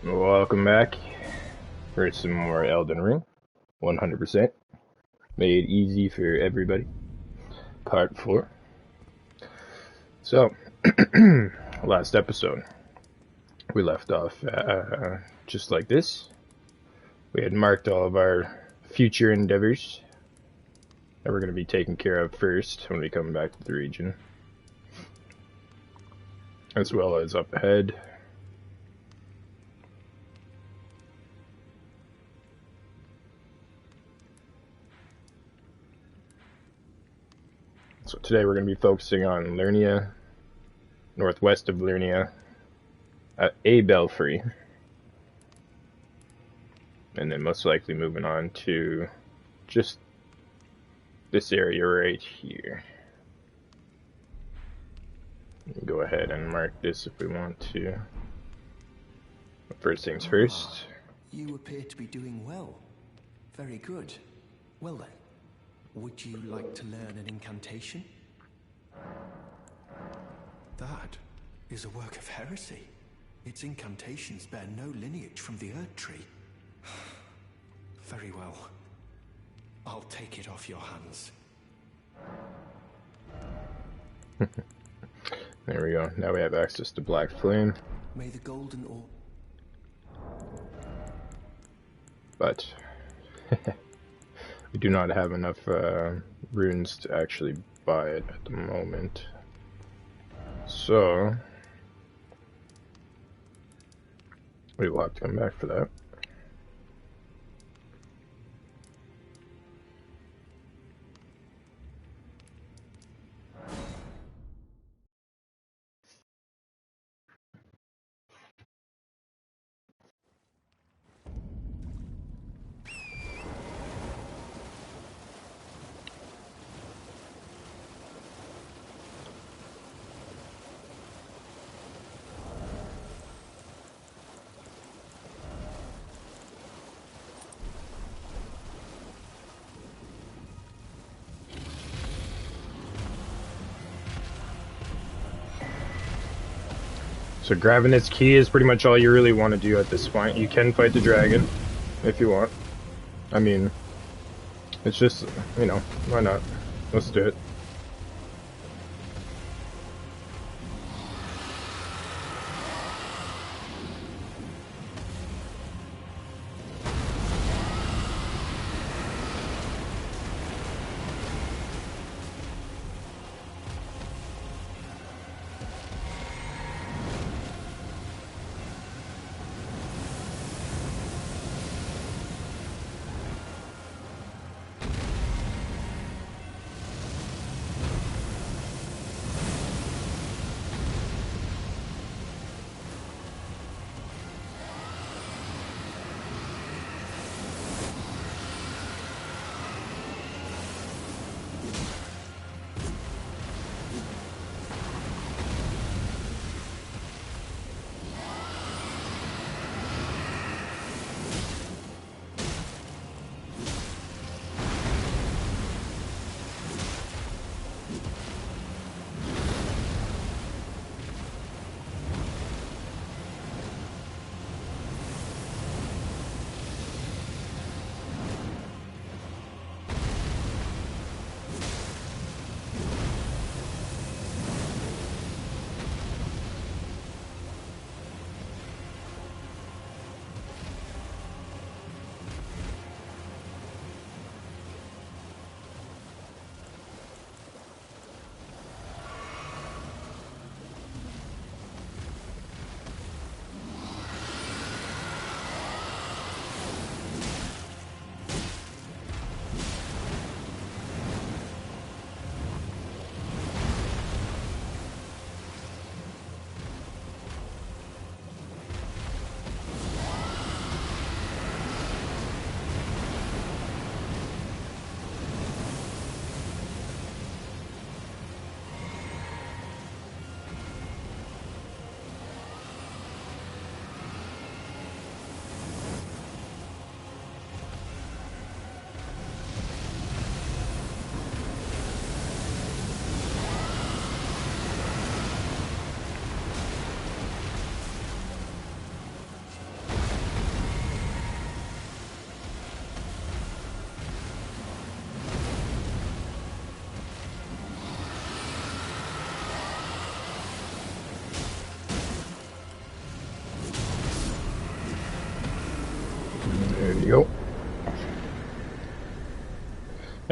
Welcome back for some more Elden Ring. 100%. Made easy for everybody. Part 4. So, last episode, we left off just like this. We had marked all of our future endeavors that we're going to be taken care of first when we come back to the region. As well as up ahead. So today we're going to be focusing on Lernia, northwest of Lernia, at a belfry, and then most likely moving on to just this area right here. Go ahead and mark this if we want to. But first things first. You appear to be doing well. Very good. Well then, would you like to learn an incantation? That is a work of heresy. Its incantations bear no lineage from the Erd Tree. Very well. I'll take it off your hands. There we go. Now we have access to Black Flame. May the golden orb... But we do not have enough runes to actually buy it at the moment. So we will have to come back for that. So grabbing its key is pretty much all you really want to do at this point. You can fight the dragon if you want. I mean, it's just, you know, why not? Let's do it.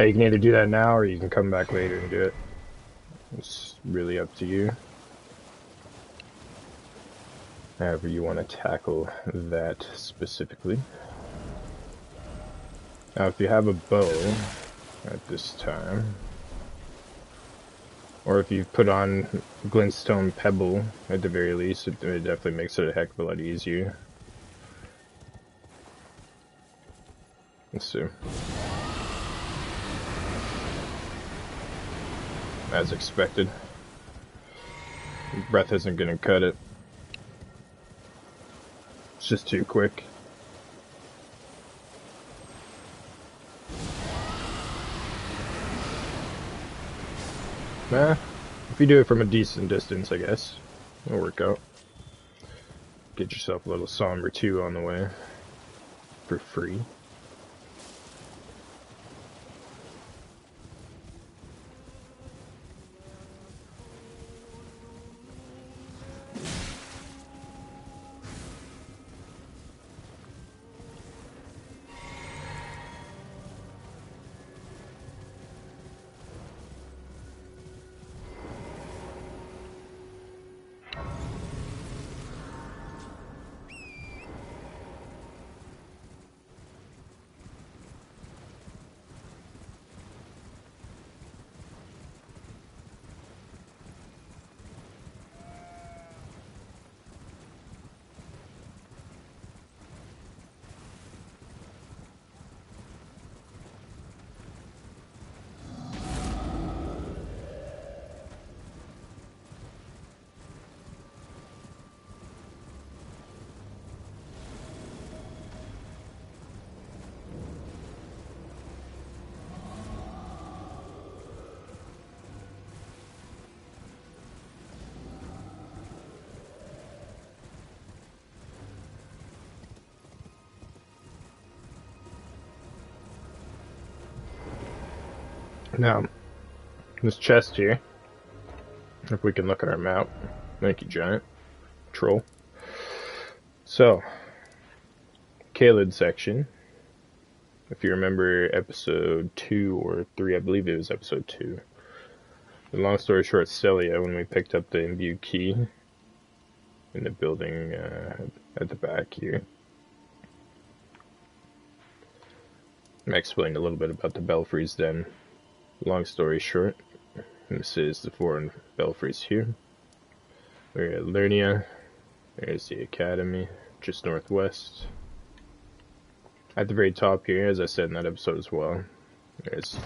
You can either do that now or you can come back later and do it. It's really up to you. However you want to tackle that specifically. Now if you have a bow at this time, or if you put on glintstone pebble at the very least, it definitely makes it a heck of a lot easier. Let's see. As expected. Breath isn't gonna cut it. It's just too quick. If you do it from a decent distance, I guess, it'll work out. Get yourself a little Somber 2 on the way. For free. Now, this chest here, if we can look at our map. Thank you, Giant. Troll. So, Caelid section. If you remember episode 2 or 3, I believe it was episode 2. The long story short, Celia, when we picked up the imbued key in the building at the back here. I explained a little bit about the belfries then. Long story short, this is the foreign belfries here. We're at Lernia. There's the academy, just northwest. At the very top here, as I said in that episode as well, there's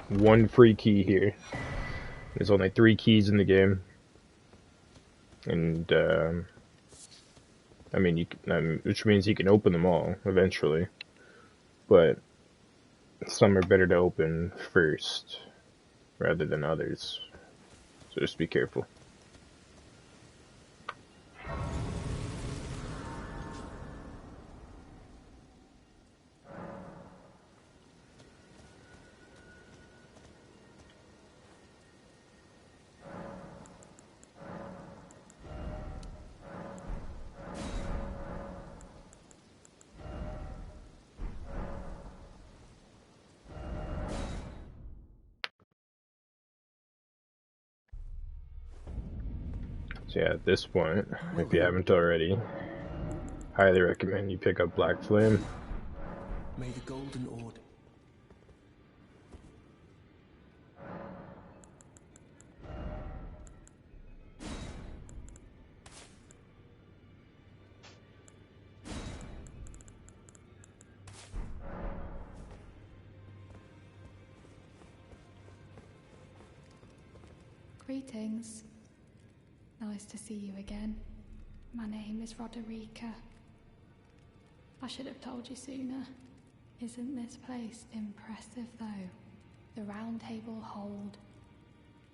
one free key here. There's only 3 keys in the game. And, I mean, which means you can open them all, eventually. But some are better to open first, rather than others. So just be careful. So yeah, at this point, if you haven't already, highly recommend you pick up Black Flame. May the golden order. Greetings. Nice to see you again. My name is Roderica. I should have told you sooner. Isn't this place impressive though? The Round Table Hold,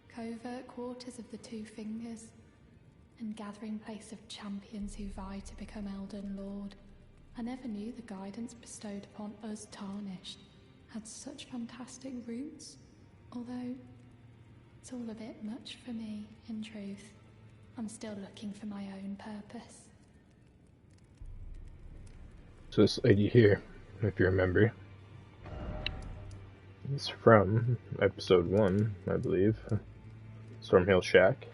covert quarters of the Two Fingers, and gathering place of champions who vie to become Elden Lord. I never knew the guidance bestowed upon us Tarnished had such fantastic roots, although it's all a bit much for me, in truth. I'm still looking for my own purpose. So this lady here, if you remember, It's from episode 1, I believe. Stormhill Shack.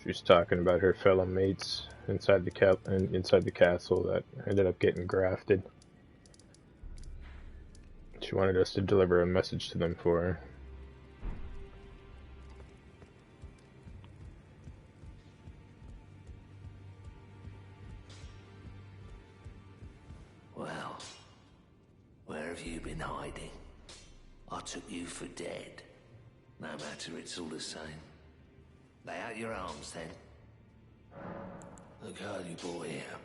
She's talking about her fellow mates inside the castle that ended up getting grafted. She wanted us to deliver a message to them for her. Well, where have you been hiding? I took you for dead. No matter, it's all the same. Lay out your arms, then. The girly boy here.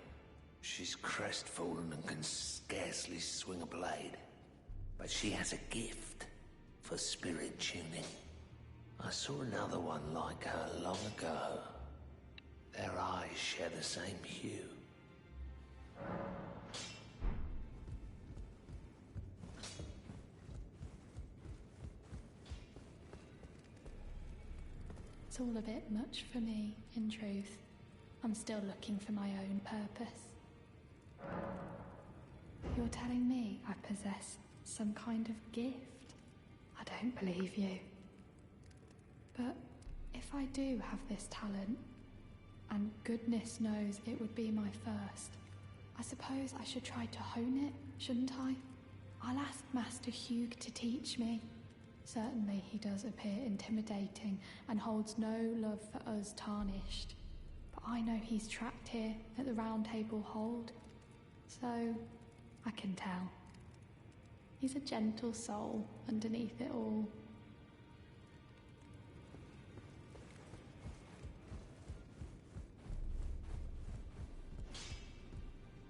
She's crestfallen and can scarcely swing a blade. But she has a gift for spirit tuning. I saw another one like her long ago. Their eyes share the same hue. It's all a bit much for me, in truth. I'm still looking for my own purpose. You're telling me I possess some kind of gift? I don't believe you. But if I do have this talent, and goodness knows it would be my first, I suppose I should try to hone it, shouldn't I? I'll ask Master Hugh to teach me. Certainly he does appear intimidating and holds no love for us tarnished. But I know he's trapped here at the Round Table Hold, so I can tell. He's a gentle soul underneath it all.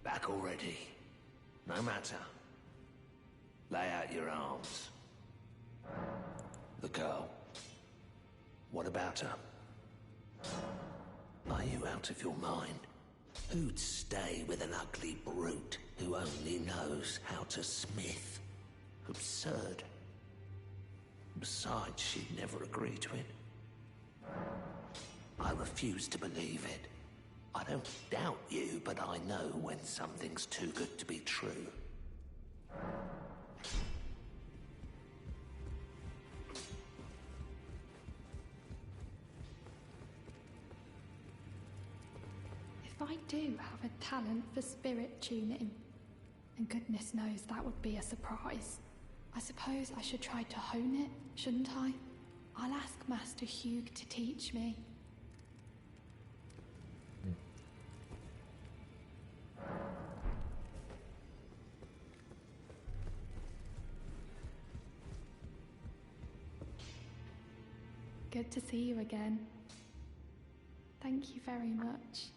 Back already. No matter. Lay out your arms. The girl. What about her? Are you out of your mind? Who'd stay with an ugly brute who only knows how to smith? Absurd. Besides, she'd never agree to it. I refuse to believe it. I don't doubt you, but I know when something's too good to be true. If I do have a talent for spirit tuning, and goodness knows that would be a surprise, I suppose I should try to hone it, shouldn't I? I'll ask Master Hugh to teach me. Good to see you again. Thank you very much.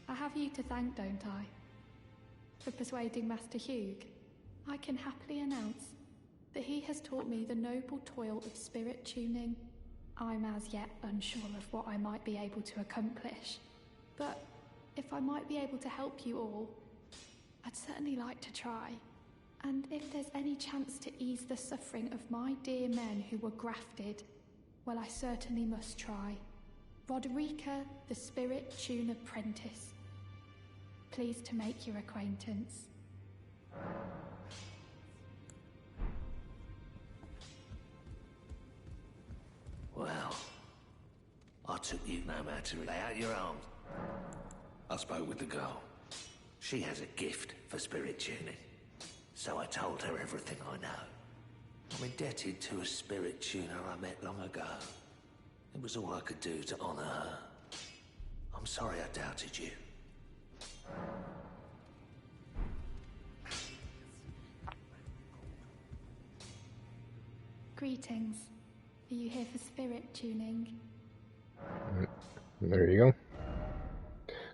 I have you to thank, don't I? For persuading Master Hugh. I can happily announce that he has taught me the noble toil of spirit tuning. I'm as yet unsure of what I might be able to accomplish, but if I might be able to help you all, I'd certainly like to try. And if there's any chance to ease the suffering of my dear men who were grafted, well, I certainly must try. Roderica, the Spirit Tune Apprentice. Pleased to make your acquaintance. Well, I took you no matter. Lay out your arms. I spoke with the girl. She has a gift for spirit tuning. So I told her everything I know. I'm indebted to a spirit tuner I met long ago. It was all I could do to honor her. I'm sorry I doubted you. Greetings. Are you here for spirit tuning? There you go.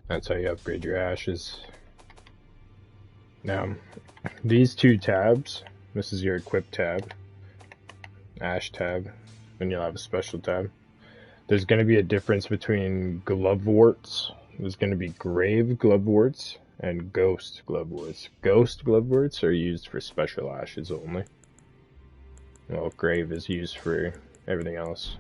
That's how you upgrade your ashes. Now, these two tabs, this is your equip tab, ash tab, and you'll have a special tab. There's going to be a difference between gloveworts. There's going to be grave gloveworts and ghost gloveworts. Ghost gloveworts are used for special ashes only. Well, grave is used for everything else.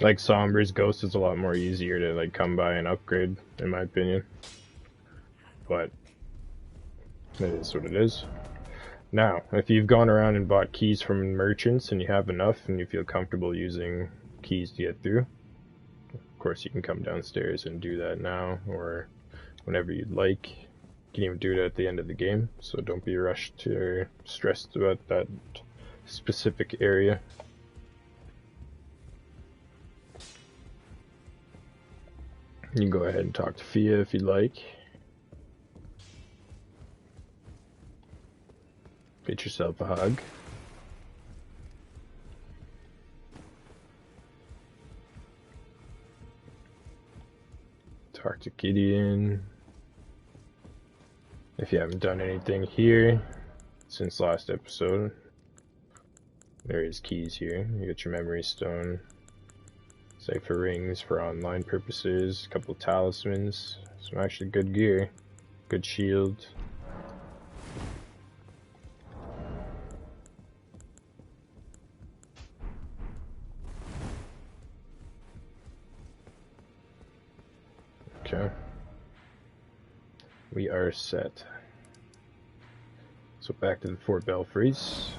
Like Somber's Ghost is a lot more easier to like come by and upgrade, in my opinion. But it is what it is. Now, if you've gone around and bought keys from merchants and you have enough and you feel comfortable using keys to get through, of course you can come downstairs and do that now or whenever you'd like. You can even do it at the end of the game, so don't be rushed or stressed about that specific area. You can go ahead and talk to Fia if you'd like. Get yourself a hug. Talk to Gideon. If you haven't done anything here since last episode, there is keys here. You get your memory stone, cipher rings for online purposes, a couple of talismans, some actually good gear, good shield. Okay. We are set. So back to the Fort Belfries.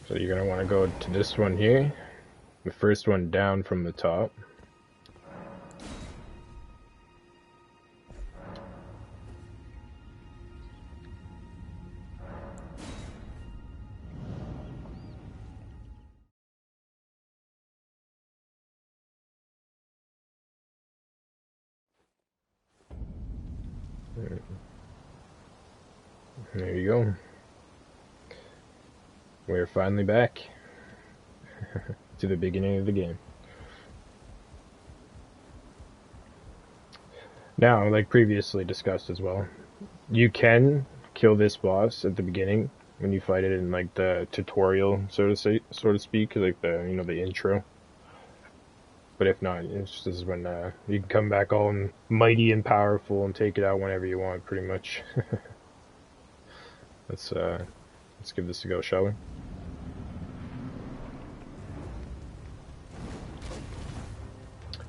So you're going to want to go to this one here, the first one down from the top. There you go. We're finally back to the beginning of the game. Now, like previously discussed as well, you can kill this boss at the beginning when you fight it in like the tutorial, so to speak, like the the intro. But if not, this is when you can come back all mighty and powerful and take it out whenever you want, pretty much. Let's give this a go, shall we?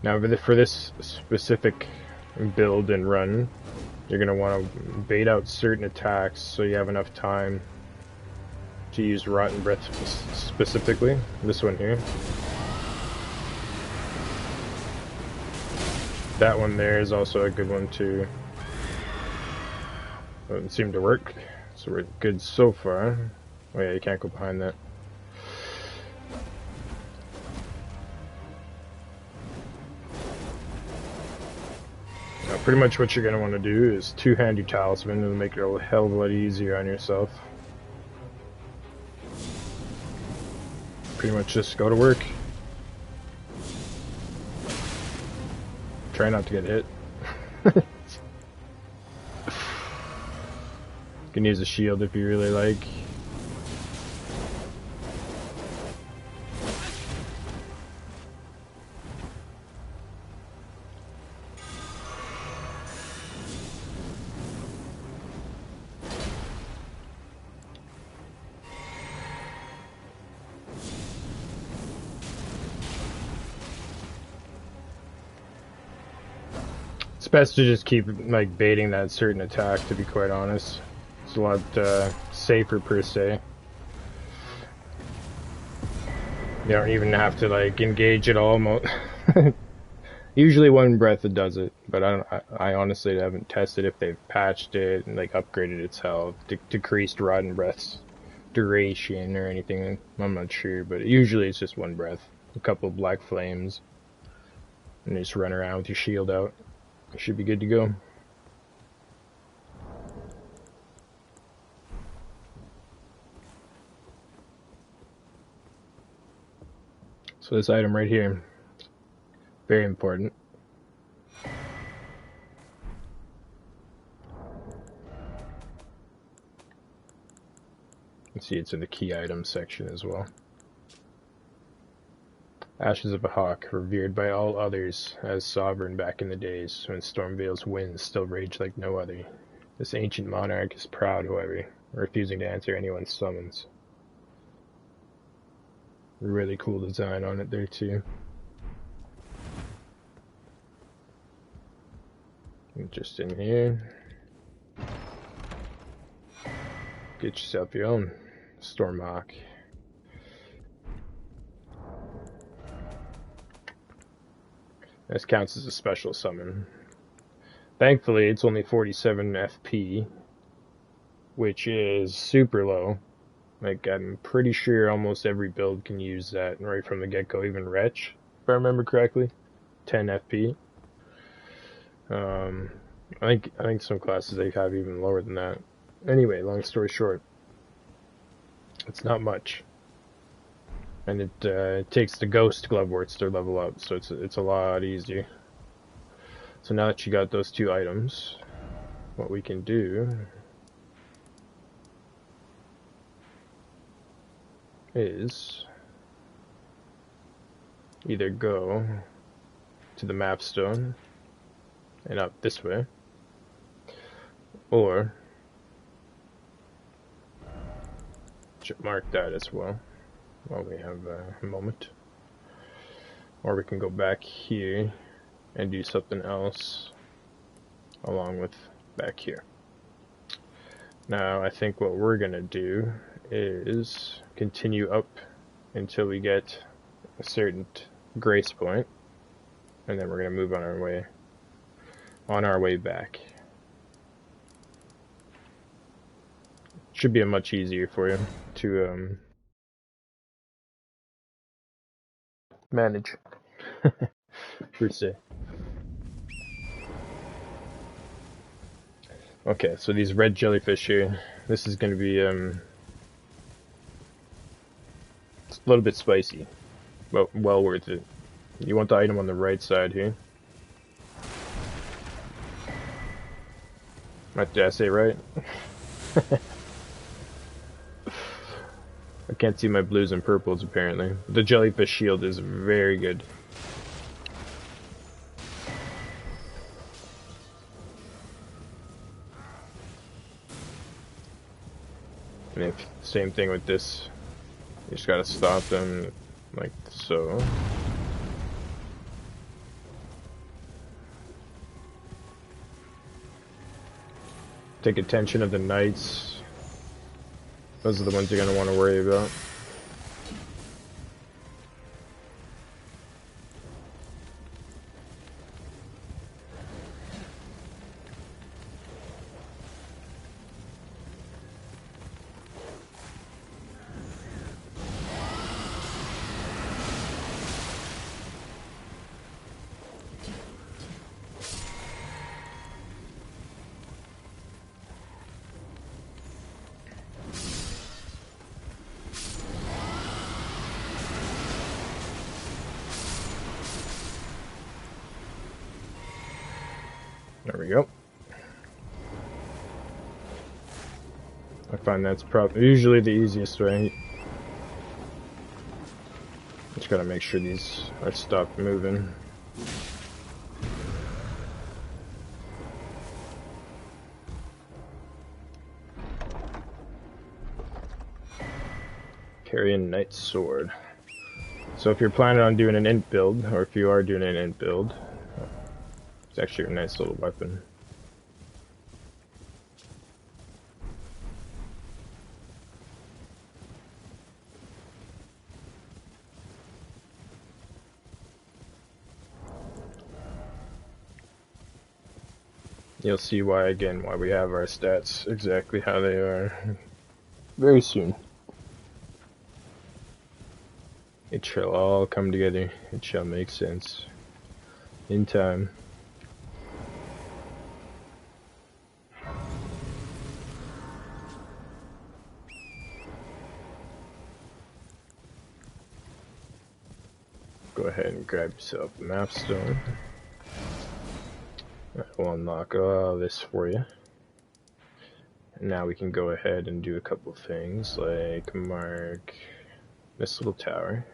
Now, for this specific build and run, you're going to want to bait out certain attacks so you have enough time to use Rotten Breath specifically. This one here. That one there is also a good one too. Doesn't seem to work, so we're good so far. Oh yeah, you can't go behind that. Now, pretty much what you're going to want to do is two-hand your talisman. It'll make it a hell of a lot easier on yourself. Pretty much just go to work. Try not to get hit. You can use a shield if you really like. It's best to just keep like baiting that certain attack, to be quite honest. It's a lot safer per se. You don't even have to like engage at all. Usually one breath it does it, but I honestly haven't tested if they've patched it and like upgraded its health, decreased Rotten Breath's duration or anything. I'm not sure, but usually it's just one breath, a couple of black flames, and you just run around with your shield out. You should be good to go. So this item right here, very important. You can see it's in the key items section as well. Ashes of a hawk, revered by all others as sovereign back in the days when Stormvale's winds still raged like no other. This ancient monarch is proud, however, refusing to answer anyone's summons. Really cool design on it there too. Just in here. Get yourself your own Stormhawk. This counts as a special summon. Thankfully, it's only 47 FP, which is super low. Like, I'm pretty sure almost every build can use that right from the get-go, even Wretch, if I remember correctly. 10 FP. I think some classes they have even lower than that. Anyway, long story short, it's not much. And it takes the Ghost Gloveworts to level up, so it's a lot easier. So now that you got those two items, what we can do is either go to the map stone and up this way, or should mark that as well while we have a moment. Or we can go back here and do something else along with back here. Now I think what we're gonna do is continue up until we get a certain grace point, and then we're gonna move on our way back. Should be much easier for you to manage per se. Okay, so these red jellyfish here, this is going to be it's a little bit spicy, but well worth it. You want the item on the right side here. Did I say right? I can't see my blues and purples apparently. The jellyfish shield is very good. And if, same thing with this, you just gotta stop them like so. Take attention of the knights. Those are the ones you're gonna want to worry about. There we go. I find that's usually the easiest way. Just gotta make sure these are stopped moving. Carrying Knight's Sword. So if you're planning on doing an int build, or if you are doing an int build, it's actually a nice little weapon. You'll see why we have our stats exactly how they are very soon. It shall all come together. It shall make sense in time. Go ahead and grab yourself a map stone. That will unlock all this for you. And now we can go ahead and do a couple of things like mark this little tower.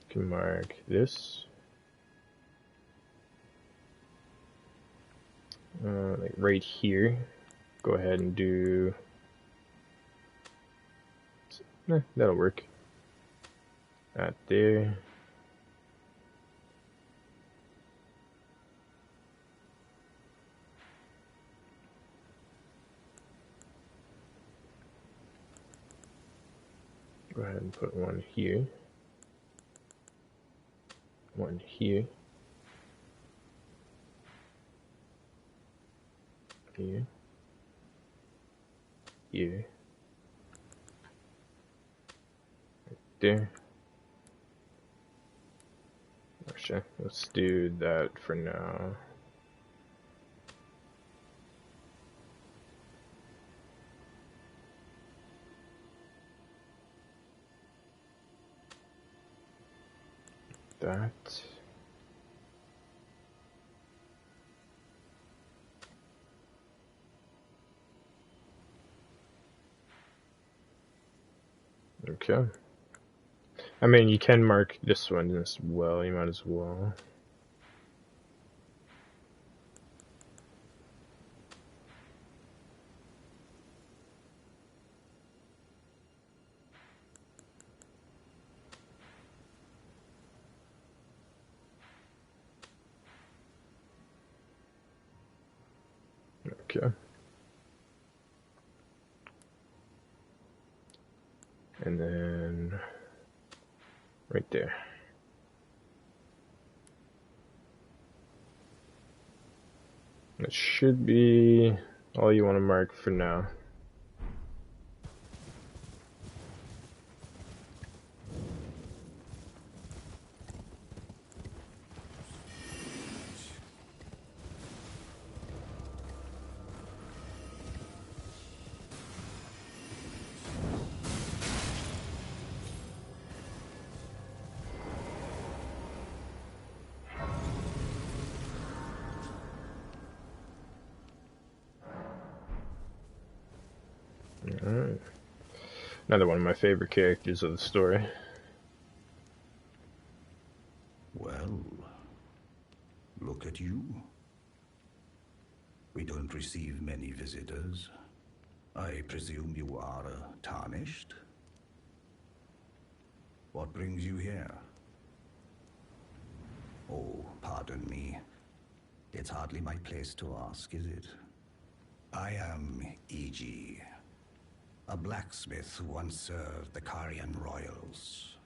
Can mark this. Like right here. Go ahead and do. That'll work. That there. Go ahead and put one here. One here. Here. Here. Right there. Actually, let's do that for now. That. Okay. I mean, you can mark this one as well. You might as well. Okay. And then right there. That should be all you want to mark for now. Alright. Another one of my favorite characters of the story. Well, look at you. We don't receive many visitors. I presume you are tarnished? What brings you here? Oh, pardon me. It's hardly my place to ask, is it? I am E.G., a blacksmith who once served the Carian royals.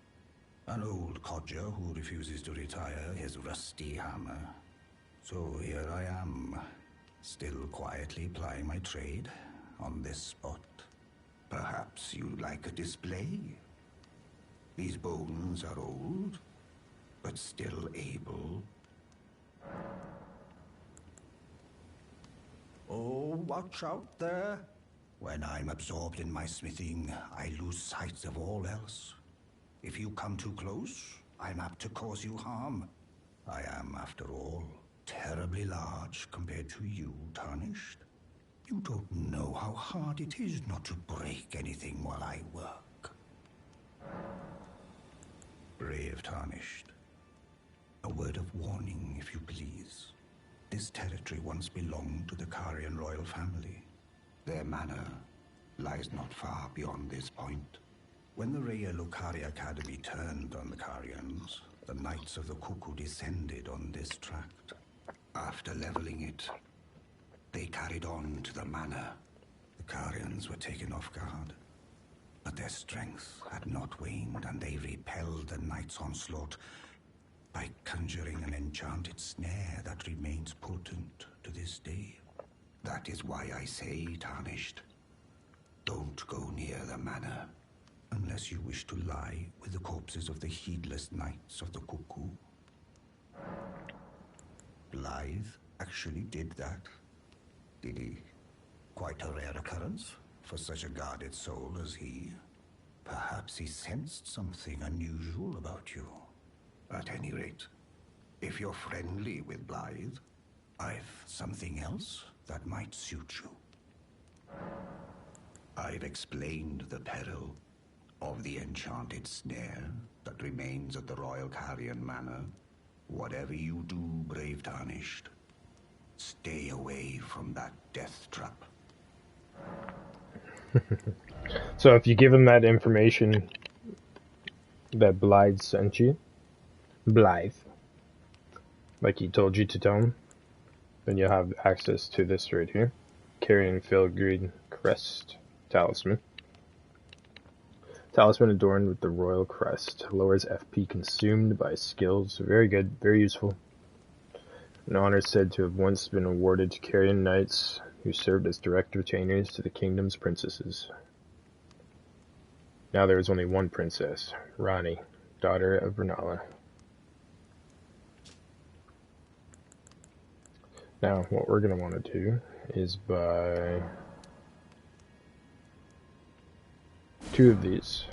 An old codger who refuses to retire his rusty hammer. So here I am, still quietly plying my trade on this spot. Perhaps you'd like a display? These bones are old, but still able. Oh, watch out there. When I'm absorbed in my smithing, I lose sight of all else. If you come too close, I'm apt to cause you harm. I am, after all, terribly large compared to you, Tarnished. You don't know how hard it is not to break anything while I work. Brave Tarnished. A word of warning, if you please. This territory once belonged to the Carian royal family. Their manor lies not far beyond this point. When the Raya Lucari Academy turned on the Carians, the Knights of the Cuckoo descended on this tract. After leveling it, they carried on to the manor. The Carians were taken off guard, but their strength had not waned, and they repelled the Knights' onslaught by conjuring an enchanted snare that remains potent to this day. That is why I say, Tarnished, don't go near the manor, unless you wish to lie with the corpses of the heedless Knights of the Cuckoo. Blythe actually did that, did he? Quite a rare occurrence for such a guarded soul as he. Perhaps he sensed something unusual about you. At any rate, if you're friendly with Blythe, I've something else that might suit you. I've explained the peril of the enchanted snare that remains at the Royal Carrion Manor. Whatever you do, brave Tarnished, stay away from that death trap. So if you give him that information that Blythe sent you, Blythe, like he told you to tell him, then you'll have access to this right here. Carrion Filigree Crest Talisman. Talisman adorned with the royal crest. Lowers FP consumed by skills. Very good, very useful. An honor said to have once been awarded to Carrion Knights who served as direct retainers to the kingdom's princesses. Now there is only one princess, Rani, daughter of Renala. Now, what we're going to want to do is buy 2 of these.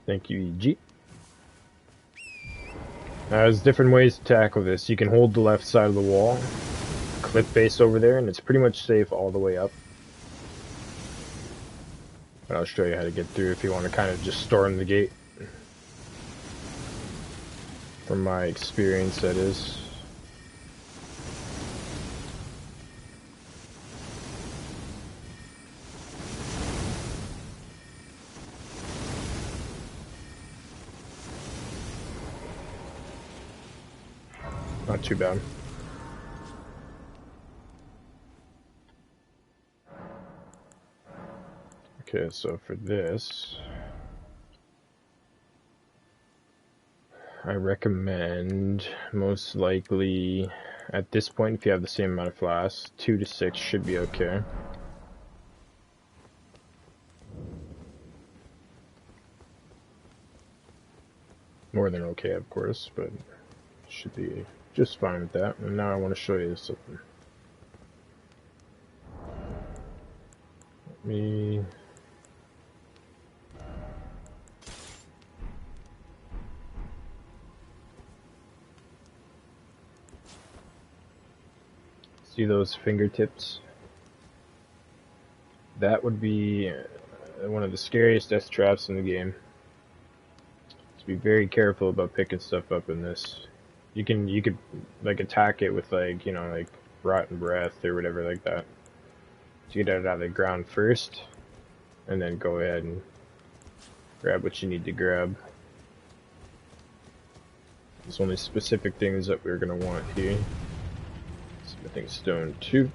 Thank you, EG. There's different ways to tackle this. You can hold the left side of the wall, clip face over there, and it's pretty much safe all the way up. And I'll show you how to get through if you want to kind of just storm the gate. From my experience, that is. Not too bad. Okay, so for this, I recommend most likely at this point, if you have the same amount of flasks, 2 to 6 should be okay. More than okay, of course, but should be just fine with that. And now I want to show you something. Let me... See those fingertips? That would be one of the scariest death traps in the game. So be very careful about picking stuff up in this. You could like attack it with like, you know, like rotten breath or whatever like that. To get it out of the ground first, and then go ahead and grab what you need to grab. There's only specific things that we're gonna want here. Smithing stone 2.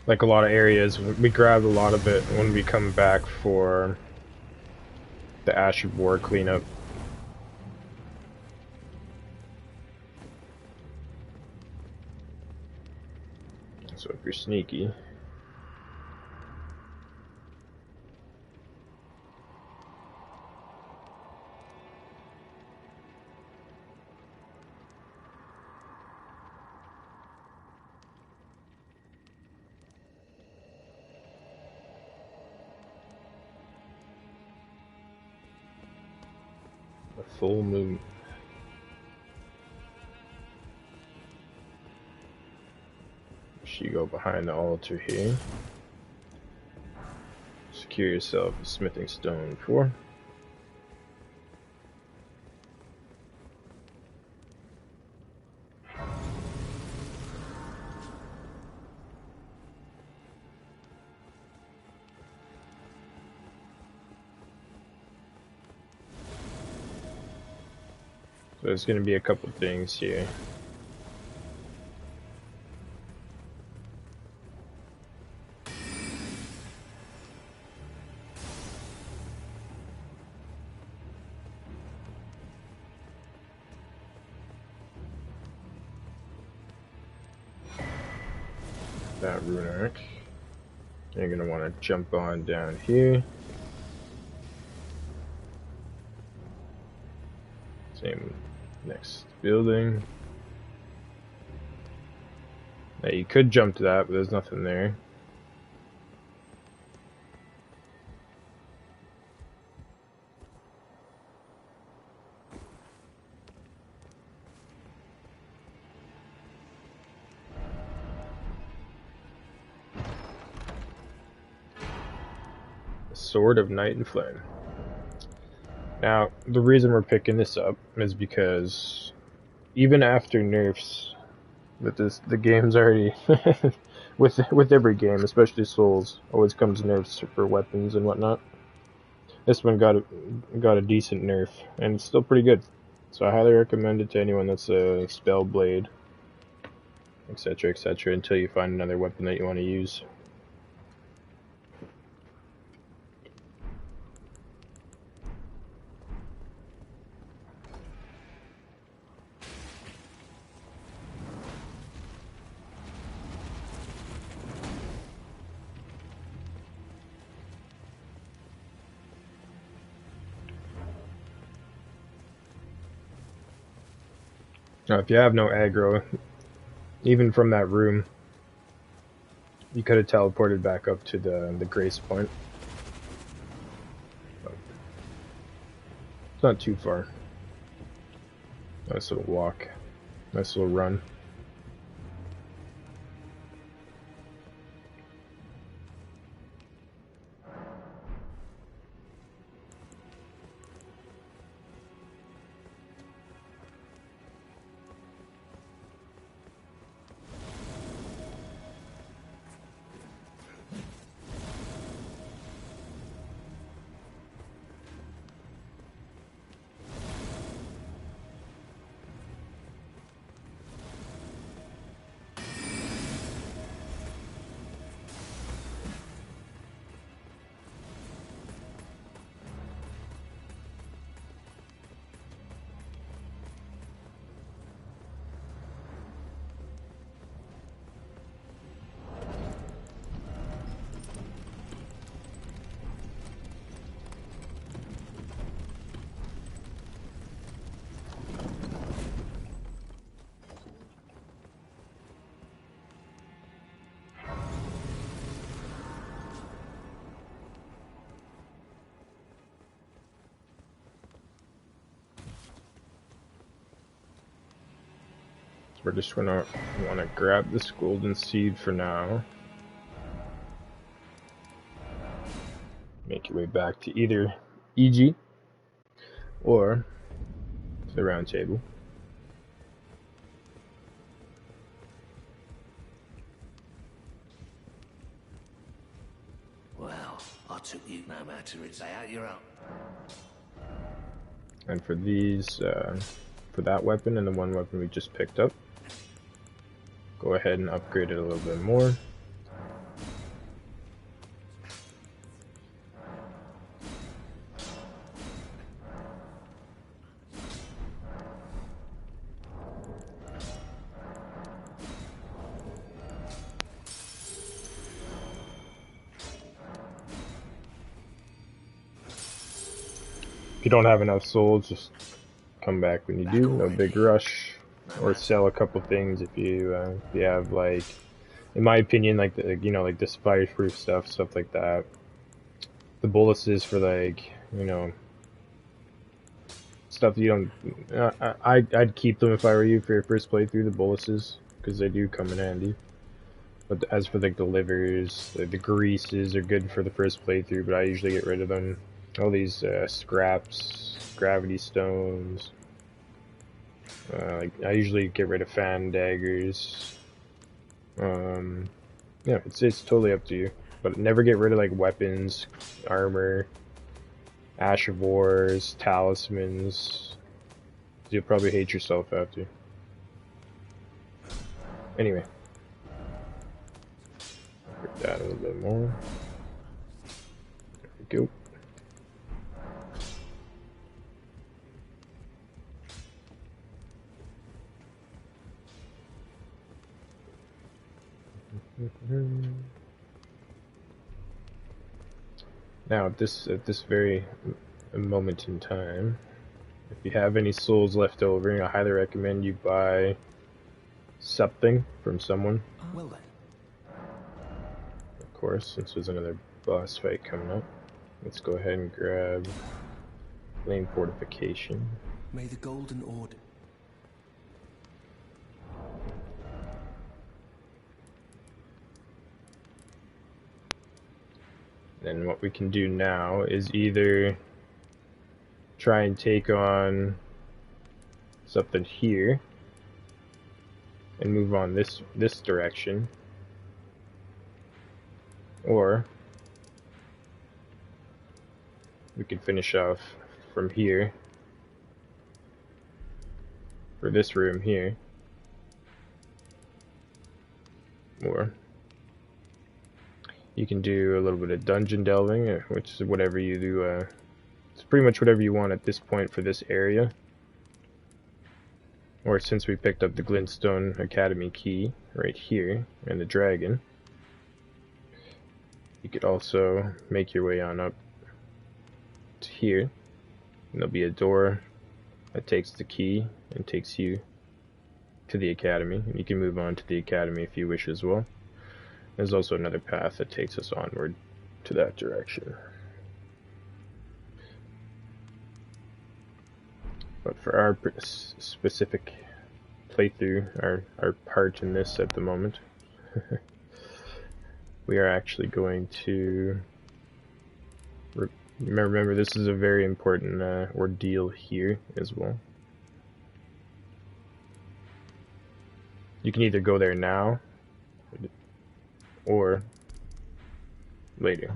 Like a lot of areas, we grabbed a lot of it when we come back for the Ash of War cleanup. So if you're sneaky, a full moon. You go behind the altar here. Secure yourself a smithing stone 4. So there's going to be a couple things here. that rune arc. You're going to want to jump on down here. Same next building. Now you could jump to that, but there's nothing there. Sword of Night and Flame. Now, the reason we're picking this up is because even after nerfs, the game's already with every game, especially Souls, always comes nerfs for weapons and whatnot. This one got a decent nerf, and it's still pretty good. So I highly recommend it to anyone that's a spell blade, etc., etc., until you find another weapon that you want to use. Now, if you have no aggro, even from that room, you could have teleported back up to the grace point. It's not too far. Nice little walk. Nice little run. We're just gonna want to grab this golden seed for now. Make your way back to either EG or the round table. Well, I took you no matter it's out your own. And for these, for that weapon and the one weapon we just picked up, go ahead and upgrade it a little bit more. If you don't have enough souls, just come back when you do. No big rush. Or sell a couple things if you have, like, in my opinion, like the like the fireproof stuff like that. The boluses for, like, stuff you don't. I'd keep them if I were you for your first playthrough. The boluses, because they do come in handy. But as for like the livers, the greases are good for the first playthrough, but I usually get rid of them. All these scraps, gravity stones. I usually get rid of fan daggers. Yeah, it's totally up to you. But never get rid of like weapons, armor, Ash of Wars, talismans. You'll probably hate yourself after. Anyway. Put that a little bit more. There we go. Now, at this very moment in time, if you have any souls left over, I highly recommend you buy something from someone. Well then, Of course, since there's another boss fight coming up. Let's go ahead and grab Flame Fortification. may the Golden Order. Then what we can do now is either try and take on something here and move on this direction, or we could finish off from here for this room here, or you can do a little bit of dungeon delving, which is whatever you do. It's pretty much whatever you want at this point for this area. Or since we picked up the Glintstone Academy key right here and the dragon, you could also make your way on up to here, and there'll be a door that takes the key and takes you to the academy. You can move on to the academy if you wish as well. There's also another path that takes us onward to that direction. But for our specific playthrough, our part in this at the moment, we are actually going to remember this is a very important ordeal here as well. You can either go there now or later.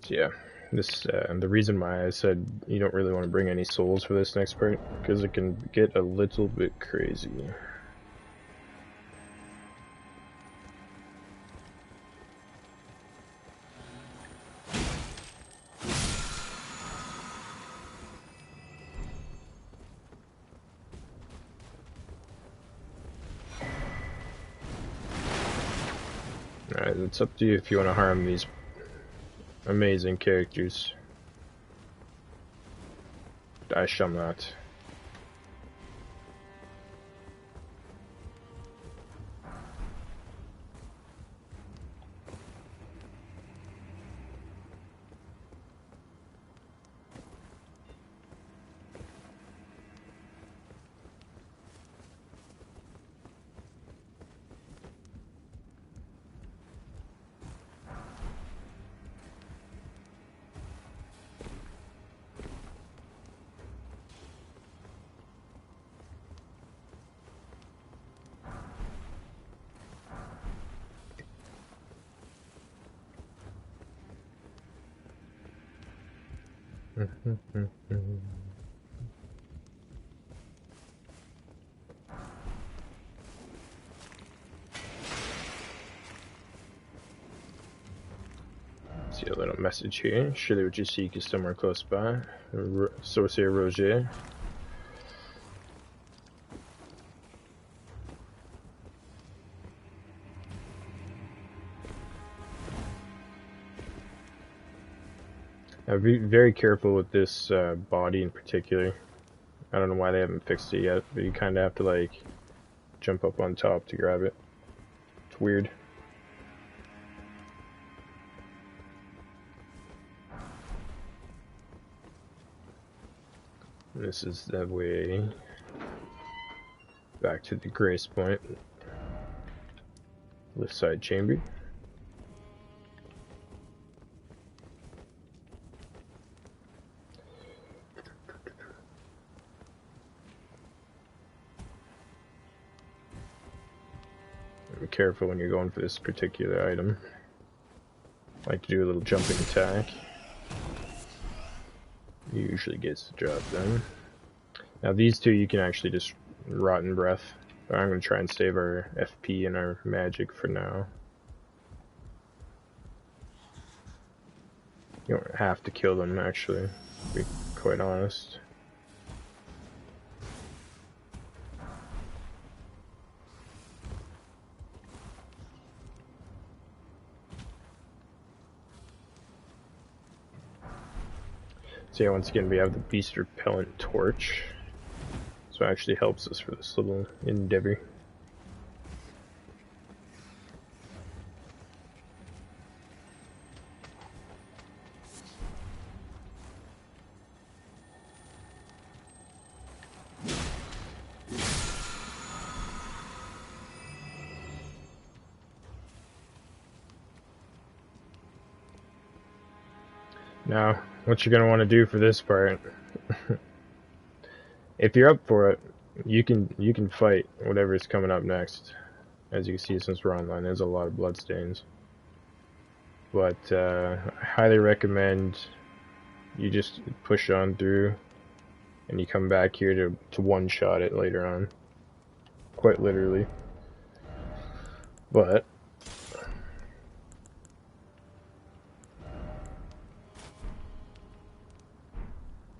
So yeah, this the reason why I said you don't really want to bring any souls for this next part, because it can get a little bit crazy. Alright, it's up to you if you want to harm these amazing characters. I shall not. See a little message here. Surely what you seek is somewhere close by. Sorcerer Roger. Now be very careful with this body in particular. I don't know why they haven't fixed it yet, but you kind of have to like jump up on top to grab it. It's weird. This is the way back to the Grace Point. Left side chamber. Be careful when you're going for this particular item. I like to do a little jumping attack. Usually gets the job done. Now these two you can actually just Rotten Breath. But I'm going to try and save our FP and our magic for now. You don't have to kill them, actually, to be quite honest. So yeah, once again, we have the Beast Repellent Torch. So it actually helps us for this little endeavor. Now, what you're going to want to do for this part, if you're up for it, you can fight whatever's coming up next. As you can see, since we're online, there's a lot of bloodstains. But I highly recommend you just push on through, and you come back here to one-shot it later on. Quite literally. But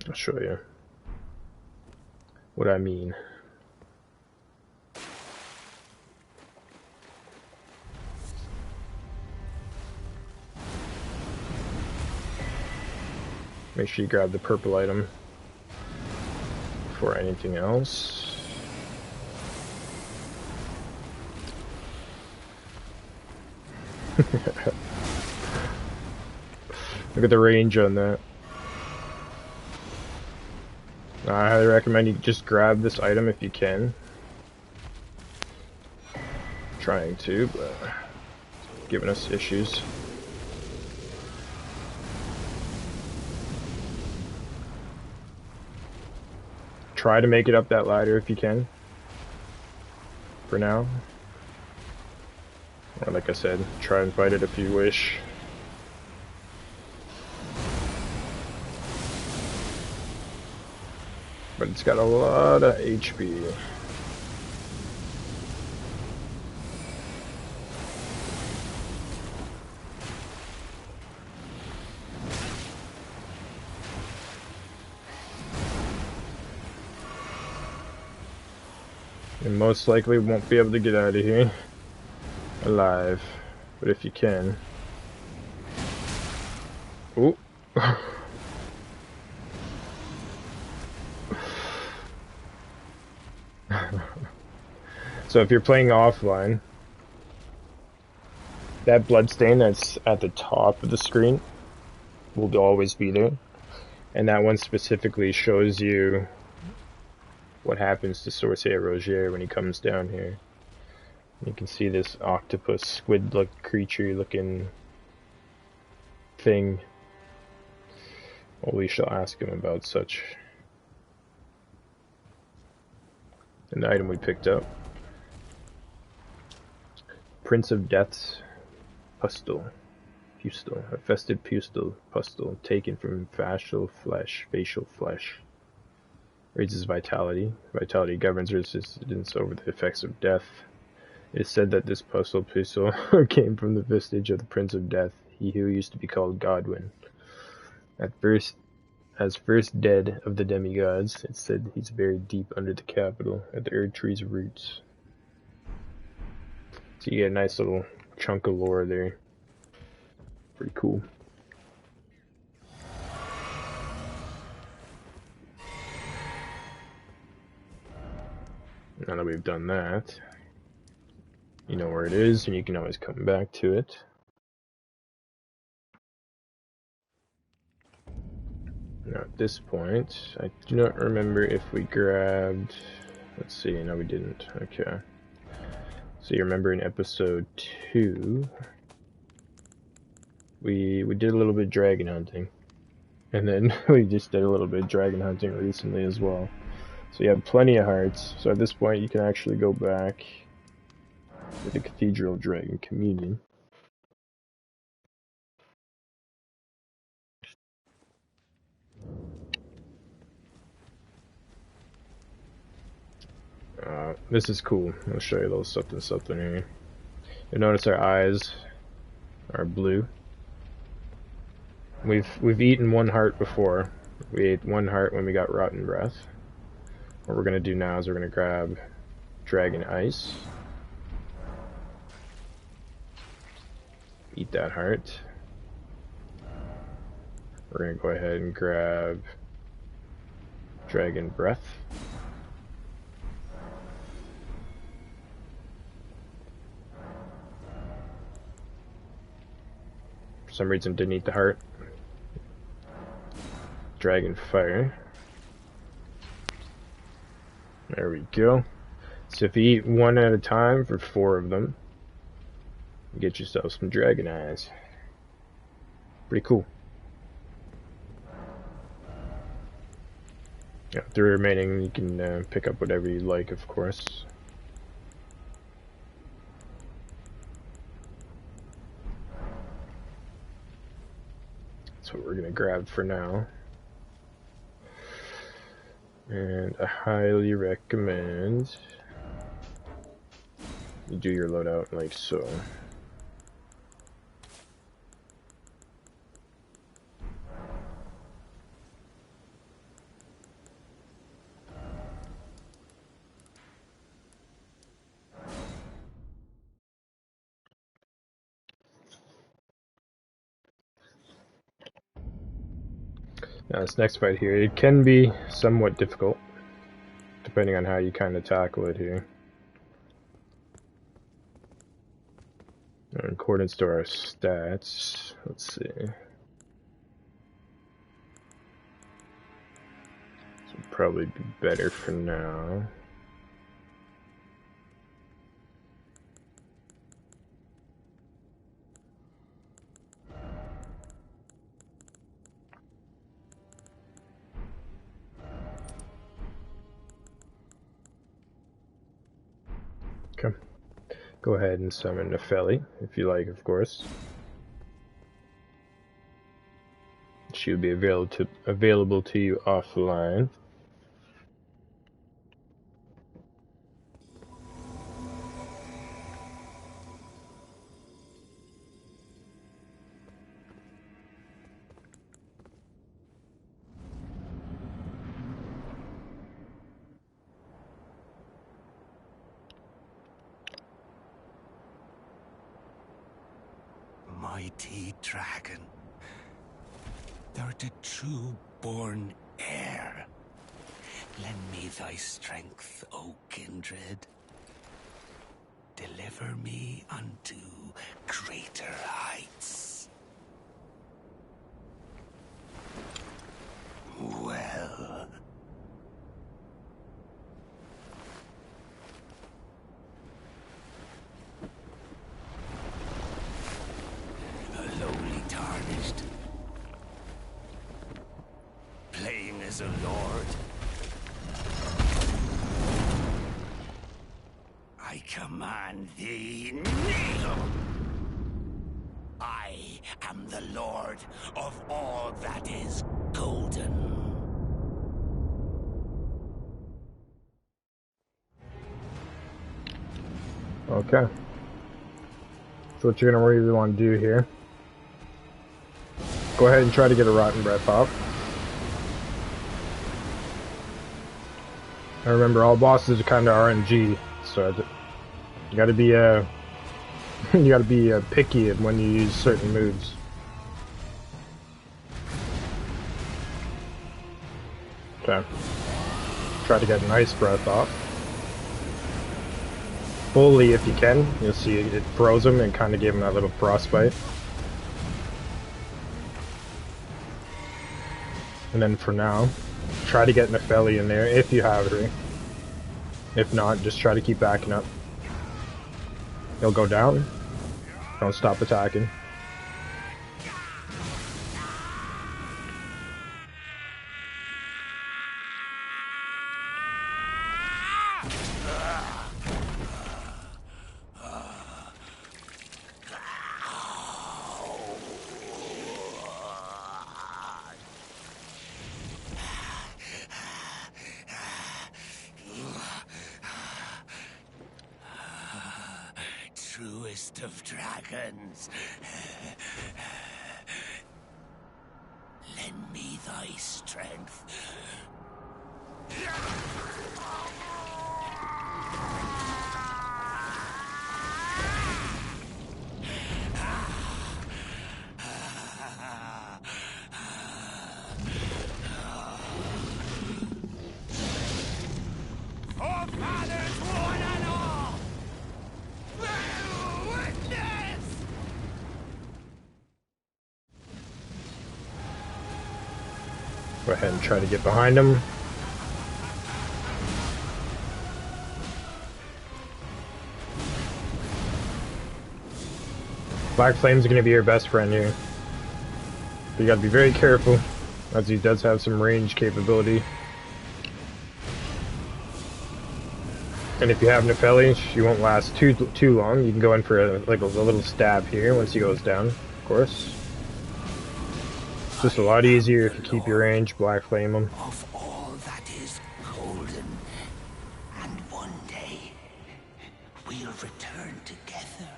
I'll show you what I mean. Make sure you grab the purple item before anything else. Look at the range on that. I highly recommend you just grab this item if you can. Trying to, but giving us issues. Try to make it up that ladder if you can. For now. Or like I said, try and fight it if you wish. But it's got a lot of HP. And most likely won't be able to get out of here alive. But if you can. Ooh. So if you're playing offline, that bloodstain that's at the top of the screen will always be there. And that one specifically shows you what happens to Sorcier Rogier when he comes down here. You can see this octopus, squid-like creature looking thing. Well, we shall ask him about such. An item we picked up. Prince of Death's Pustule. A festive pustule taken from facial flesh. Raises vitality. Vitality governs resistance over the effects of death. It is said that this pustule came from the vestige of the Prince of Death, he who used to be called Godwyn. As first dead of the demigods, it's said he's buried deep under the capital, at the Erd Tree's roots. So you get a nice little chunk of lore there. Pretty cool. Now that we've done that, you know where it is, and you can always come back to it. Now at this point, I do not remember if we grabbed... Let's see, no we didn't. Okay. So you remember in episode 2, we did a little bit of dragon hunting. And then we just did a little bit of dragon hunting recently as well. So you have plenty of hearts. So at this point you can actually go back with the Cathedral Dragon Communion. this is cool. I'll show you a little something here. You'll notice our eyes are blue. We've eaten one heart before. We ate one heart when we got rotten breath. What we're gonna do now is we're gonna grab dragon ice. Eat that heart. We're gonna go ahead and grab dragon breath. For some reason didn't eat the heart. Dragon fire. There we go. So if you eat one at a time for 4 of them, you get yourself some dragon eyes. Pretty cool. Yeah, the remaining you can pick up whatever you like, of course. That's what we're gonna grab for now. And I highly recommend you do your loadout like so. Now this next fight here, it can be somewhat difficult, depending on how you kind of tackle it here. In accordance to our stats, let's see. This would probably be better for now. Okay. Go ahead and summon Nepheli, if you like, of course. She will be available to you offline. Mighty dragon, thou'rt a true-born heir. Lend me thy strength, O kindred. Deliver me unto greater heights. Well, the lowly tarnished, playing as a lord. I command thee, kneel! I am the lord of all that is golden. Okay. So what you're gonna really want to do here, go ahead and try to get a rotten breath off. I remember all bosses are kind of RNG, so you gotta be you gotta be picky when you use certain moves. Okay. Try to get an ice breath off. Fully if you can. You'll see it froze him and kind of gave him that little frostbite. And then for now, try to get Nepheli in there if you have her. If not, just try to keep backing up. He'll go down. Don't stop attacking. best of dragons. Lend me thy strength. Forefathers, one and all! Bear witness! Go ahead and try to get behind him. Black Flame's going to be your best friend here. But you got to be very careful, as he does have some range capability. And if you have Nefeli, she won't last too long. You can go in for a little stab here once he goes down, of course. It's just a lot easier if you keep your range, Black Flame him. Of all that is golden, and one day we'll return together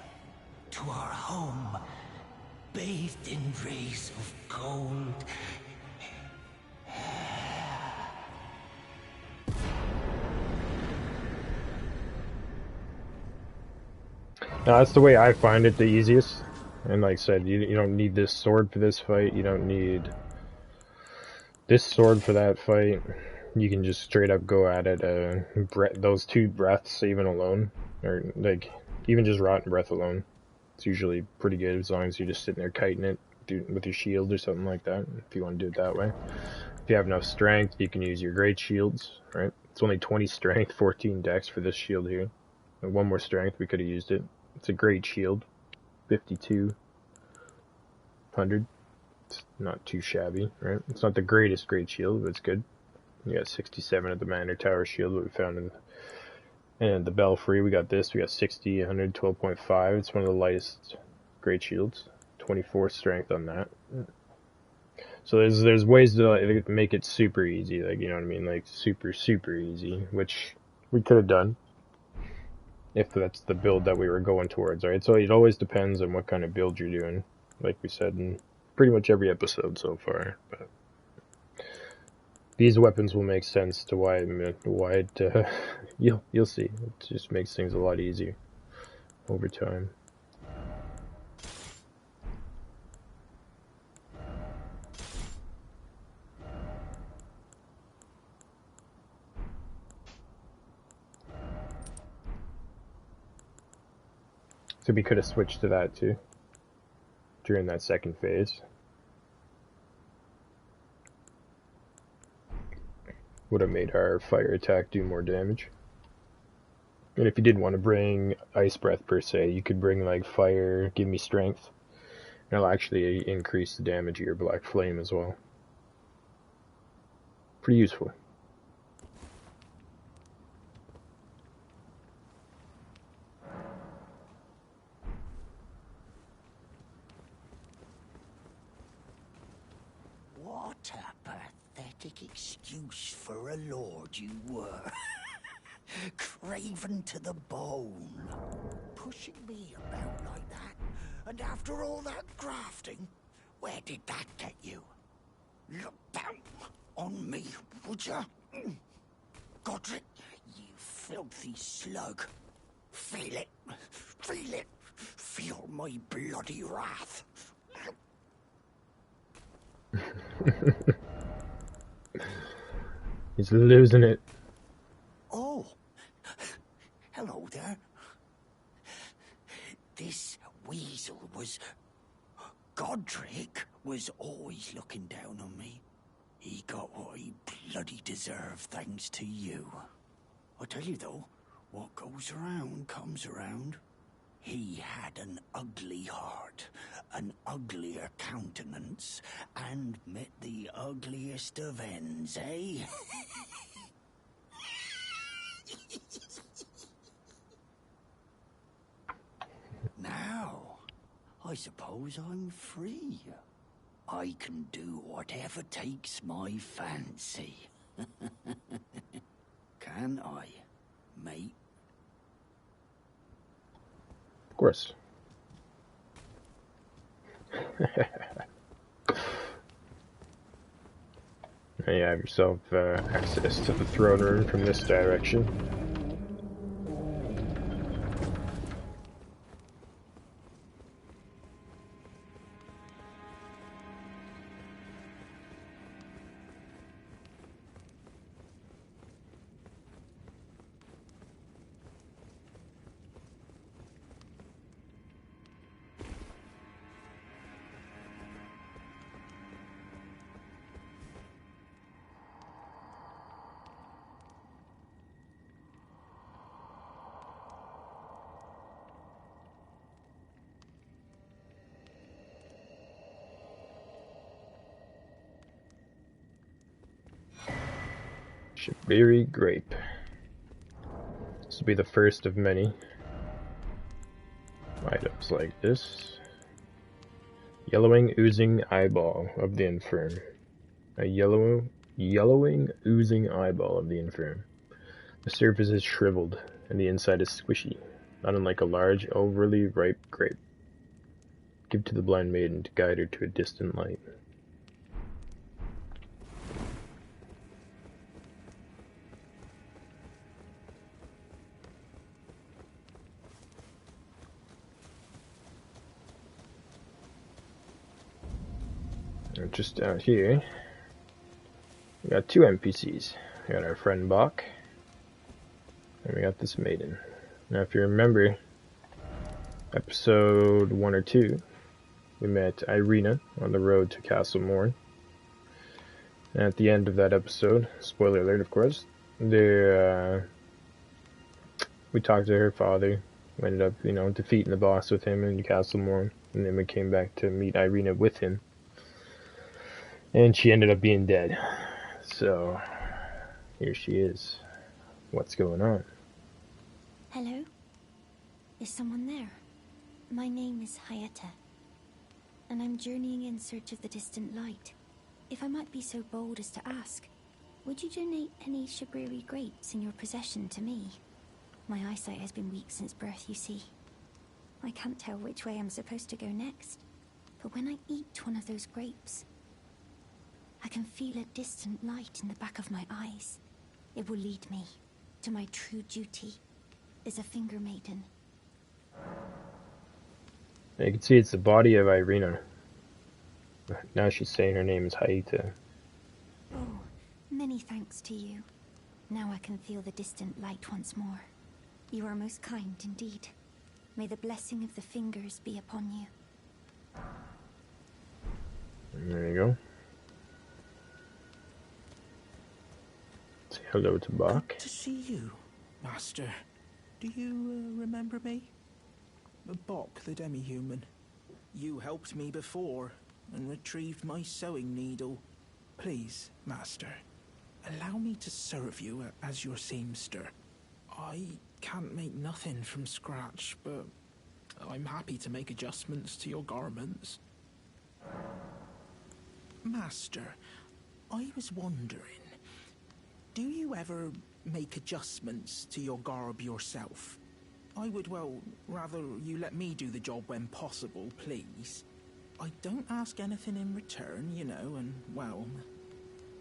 to our home, bathed in rays of gold. Now, that's the way I find it the easiest. And like I said, you don't need this sword for this fight. You don't need this sword for that fight. You can just straight up go at it. Those two breaths even alone, or like even just rotten breath alone, it's usually pretty good as long as you're just sitting there kiting it with your shield or something like that. If you want to do it that way. If you have enough strength, you can use your great shields. Right? It's only 20 strength, 14 dex for this shield here. And one more strength, we could have used it. It's a great shield, 5200. It's not too shabby, right? It's not the greatest great shield, but it's good. We got 67 at the Manor Tower shield that we found in the Belfry. We got this. We got 60, 100, 12.5. It's one of the lightest great shields. 24 strength on that. So there's ways to make it super easy, like, you know what I mean, like super easy, which we could have done. If that's the build that we were going towards, right? So it always depends on what kind of build you're doing, like we said in pretty much every episode so far. But these weapons will make sense to why you'll see. It just makes things a lot easier over time. So we could have switched to that too during that second phase. Would have made our fire attack do more damage. And if you didn't want to bring Ice Breath per se, you could bring like Fire, Give Me Strength. And it'll actually increase the damage of your Black Flame as well. Pretty useful. What a pathetic excuse for a lord you were. Craven to the bone. Pushing me about like that. And after all that grafting, where did that get you? Look down on me, would ya? Godric, you filthy slug. Feel it. Feel it. Feel my bloody wrath. He's losing it. Oh, hello there. This weasel was... Godric was always looking down on me. He got what he bloody deserved thanks to you. I tell you though, what goes around comes around. He had an ugly heart, an uglier countenance, and met the ugliest of ends, eh? Now, I suppose I'm free. I can do whatever takes my fancy. Can I, mate? Of course. Now you have yourself access to the throne room from this direction. Shibiri grape. This will be the first of many items like this. Yellowing, oozing eyeball of the infirm. A yellowing, oozing eyeball of the infirm. The surface is shriveled, and the inside is squishy, not unlike a large, overly ripe grape. Give to the blind maiden to guide her to a distant light. And just down here, we got two NPCs. We got our friend Bach, and we got this maiden. Now, if you remember, episode 1 or 2, we met Irina on the road to Castle Morn. And at the end of that episode, spoiler alert, of course, we talked to her father. We ended up, defeating the boss with him in Castle Morn, and then we came back to meet Irina with him. And she ended up being dead. So, here she is. What's going on? Hello? Is someone there? My name is Hayata, and I'm journeying in search of the distant light. If I might be so bold as to ask, would you donate any Shibiri grapes in your possession to me? My eyesight has been weak since birth, you see. I can't tell which way I'm supposed to go next, but when I eat one of those grapes, I can feel a distant light in the back of my eyes. It will lead me to my true duty as a finger maiden. You can see it's the body of Irina. Now she's saying her name is Haita. Oh, many thanks to you. Now I can feel the distant light once more. You are most kind indeed. May the blessing of the fingers be upon you. And there you go. Say hello to Bach. Good to see you, Master. Do you remember me? Bok, the demi-human. You helped me before and retrieved my sewing needle. Please, Master, allow me to serve you as your seamster. I can't make nothing from scratch, but I'm happy to make adjustments to your garments. Master, I was wondering, do you ever make adjustments to your garb yourself? I would, rather you let me do the job when possible, please. I don't ask anything in return, and,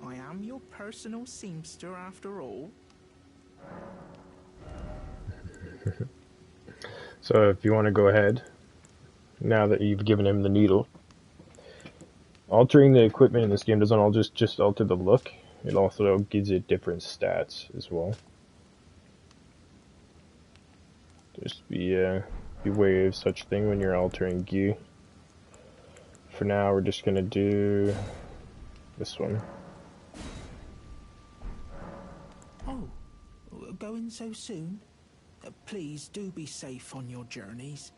I am your personal seamster after all. So if you want to go ahead, now that you've given him the needle, altering the equipment in this game doesn't all just alter the look. It also gives it different stats as well. Just be wary of such thing when you're altering gear. For now, we're just gonna do this one. Oh, going so soon? Please do be safe on your journeys.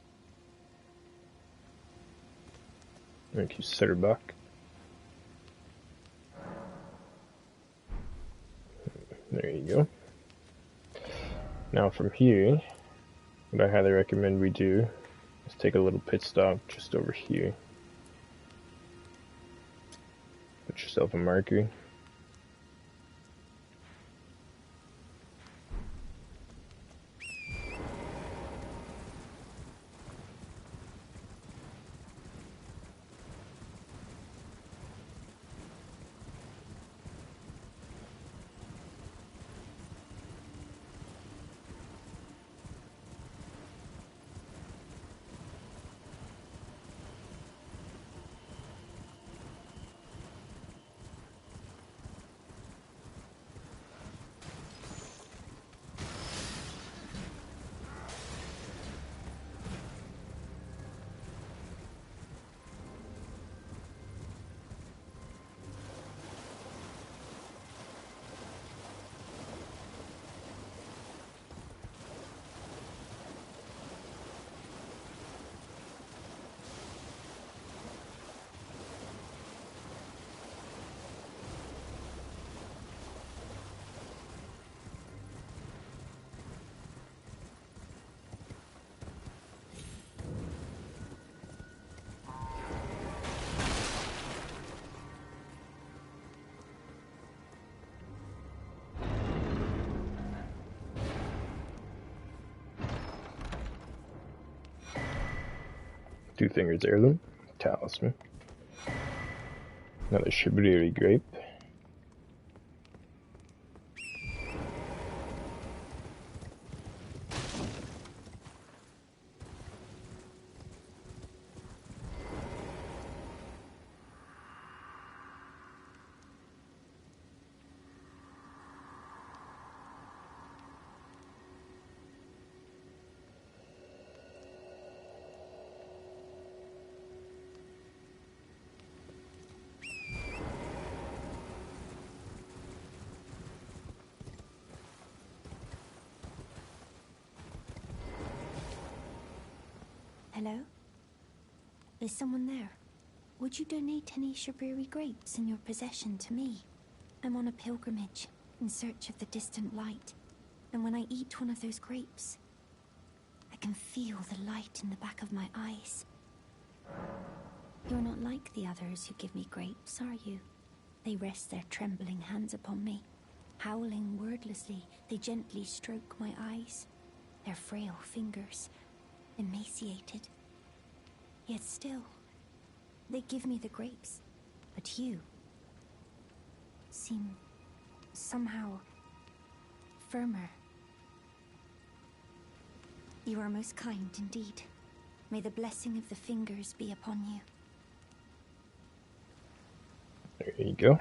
Thank you, Sir Buck. There you go. Now from here, what I highly recommend we do is take a little pit stop just over here. Put yourself a marker. Two Fingers Heirloom. Talisman. Another Shibari Grape. Hello? Is someone there? Would you donate any Shibari grapes in your possession to me? I'm on a pilgrimage in search of the distant light, and when I eat one of those grapes, I can feel the light in the back of my eyes. You're not like the others who give me grapes, are you? They rest their trembling hands upon me. Howling wordlessly, they gently stroke my eyes. Their frail fingers, emaciated. Yet still, they give me the grapes. But you seem somehow firmer. You are most kind indeed. May the blessing of the fingers be upon you. There you go.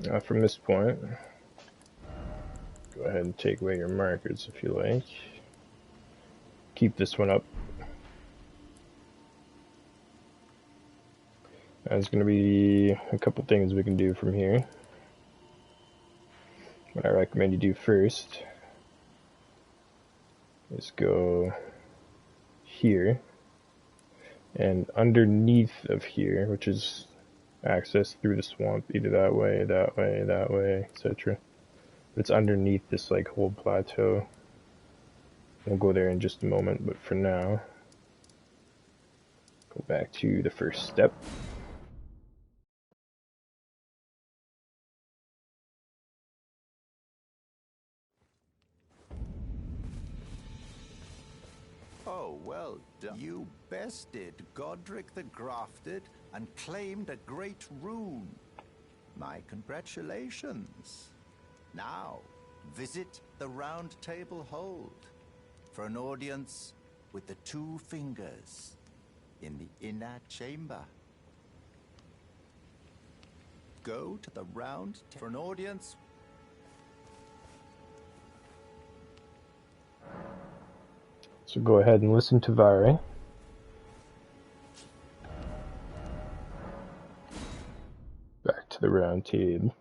Now from this point, go ahead and take away your markers if you like. Keep this one up. There's going to be a couple things we can do from here. What I recommend you do first is go here, and underneath of here, which is access through the swamp, either that way, that way, that way, etc. But it's underneath this like whole plateau. We'll go there in just a moment, but for now, go back to the first step. Oh, well done. You bested Godric the Grafted and claimed a great rune. My congratulations. Now, visit the Round Table Hold for an audience with the Two Fingers in the inner chamber. Go to the Round Table for an audience. So go ahead and listen to Vare. Back to the round table.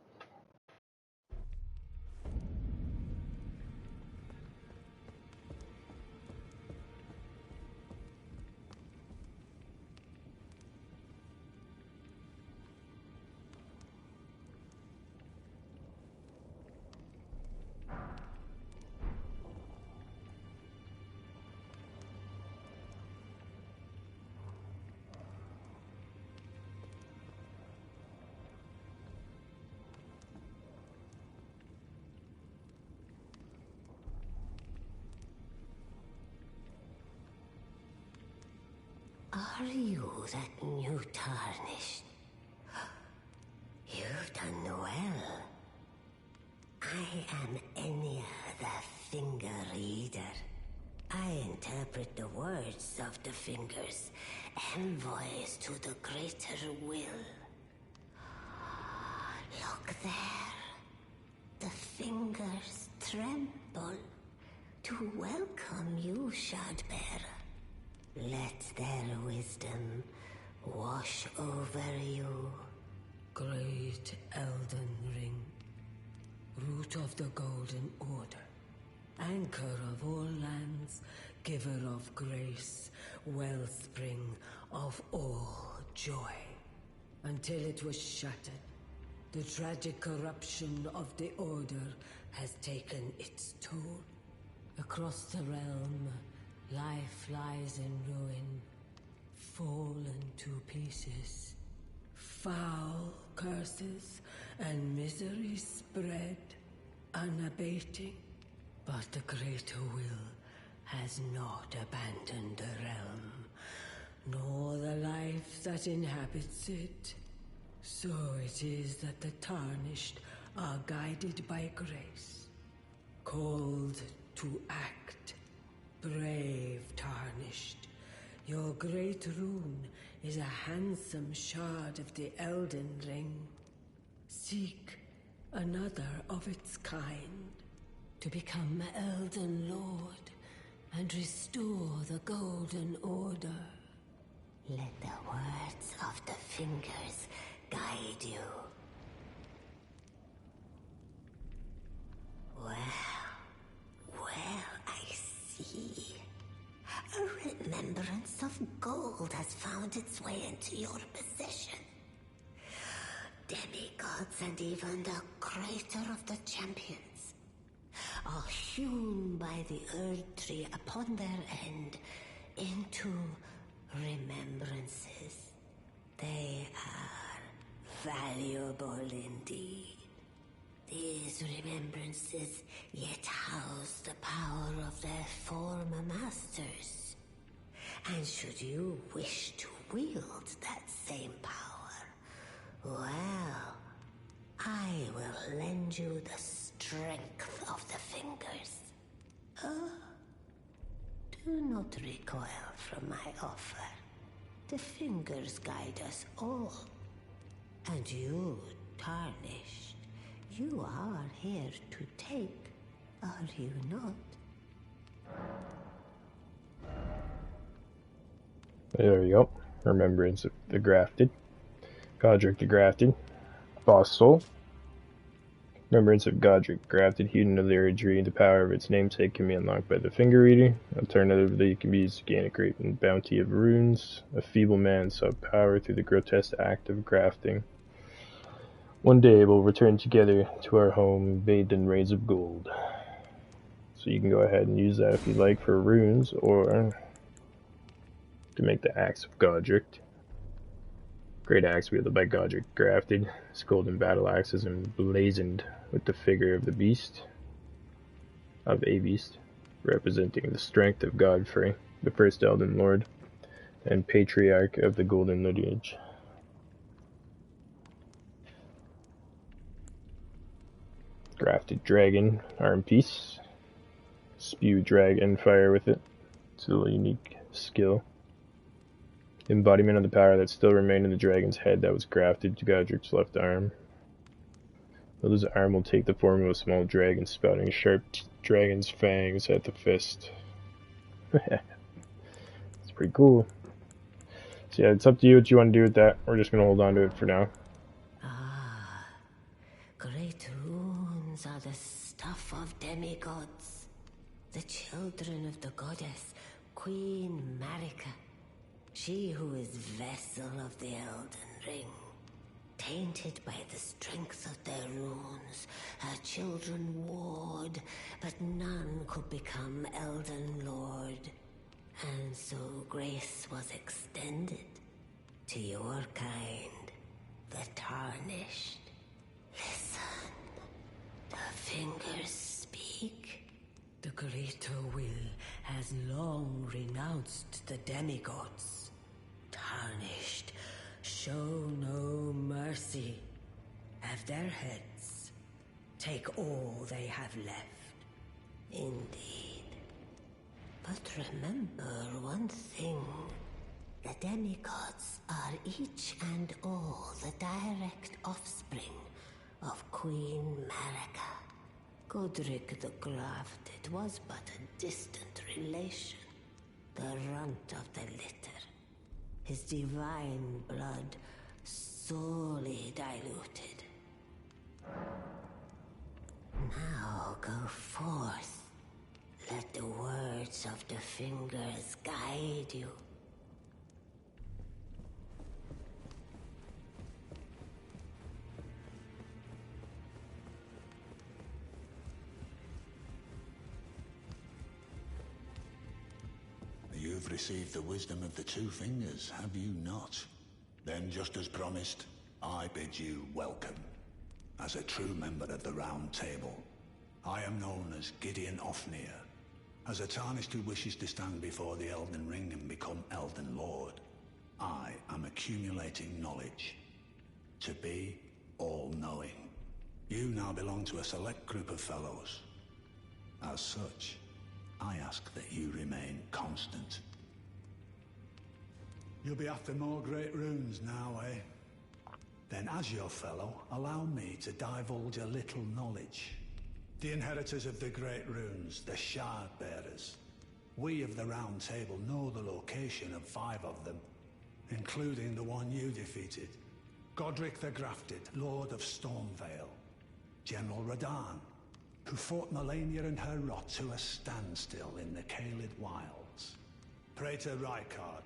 Are you that new tarnished? You've done well. I am Enya, the Finger Reader. I interpret the words of the fingers, envoys to the greater will. Look there. The fingers tremble to welcome you, Shardbearer. Let their wisdom wash over you. Great Elden Ring, root of the Golden Order, anchor of all lands, giver of grace, wellspring of all joy. Until it was shattered, the tragic corruption of the Order has taken its toll. Across the realm, life lies in ruin, fallen to pieces. Foul curses and misery spread, unabating. But the greater will has not abandoned the realm, nor the life that inhabits it. So it is that the tarnished are guided by grace, called to act. Brave tarnished, your great rune is a handsome shard of the Elden ring. Seek another of its kind, to become Elden Lord and restore the Golden Order. Let the words of the fingers guide you. Well, I see. A remembrance of gold has found its way into your possession. Demigods and even the creator of the champions are hewn by the Earth Tree upon their end into remembrances. They are valuable indeed. These remembrances yet house the power of their former masters. And should you wish to wield that same power, well, I will lend you the strength of the fingers. Do not recoil from my offer. The fingers guide us all. And you, tarnished, you are here to take, are you not? There we go. Remembrance of the Grafted. Godric the Grafted. Boss Soul. Remembrance of Godric Grafted, hewn into the Erdtree. The power of its namesake can be unlocked by the Finger Reader. Alternatively, it can be used to gain a great bounty of runes. A feeble man sought power through the grotesque act of grafting. One day we'll return together to our home, bathed in rays of gold. So you can go ahead and use that if you like for runes, or to make the Axe of Godric. Great axe wielded by Godric Grafted. His golden battle axe is emblazoned with the figure of a beast, representing the strength of Godfrey, the first Elden Lord, and patriarch of the Golden Lineage. Grafted Dragon, arm piece. Spew dragon fire with it. It's a little unique skill. Embodiment of the power that still remained in the dragon's head that was grafted to Godric's left arm. His arm will take the form of a small dragon spouting sharp dragon's fangs at the fist. It's pretty cool. So yeah, it's up to you what you want to do with that. We're just going to hold on to it for now. Great runes are the stuff of demigods, the children of the goddess, Queen Marika. She who is vessel of the Elden Ring, tainted by the strength of their runes, her children warred, but none could become Elden Lord. And so grace was extended to your kind, the tarnished. Listen, the fingers speak. The greater will has long renounced the demigods. Tarnished, show no mercy. Have their heads. Take all they have left. Indeed. But remember one thing. The demigods are each and all the direct offspring of Queen Marika. Godric the Grafted was but a distant relation, the runt of the litter. His divine blood sorely diluted. Now go forth. Let the words of the fingers guide you. You've received the wisdom of the two fingers, have you not? Then, just as promised, I bid you welcome. As a true member of the Round Table, I am known as Gideon Ofnir. As a Tarnished who wishes to stand before the Elden Ring and become Elden Lord, I am accumulating knowledge. To be all-knowing. You now belong to a select group of fellows. As such, I ask that you remain constant. You'll be after more great runes now, eh? Then as your fellow, allow me to divulge a little knowledge. The inheritors of the great runes, the Shard Bearers. We of the Round Table know the location of 5 of them, including the one you defeated. Godric the Grafted, Lord of Stormvale. General Radahn, who fought Melania and her rot to a standstill in the Caelid Wilds. Praetor Rykard,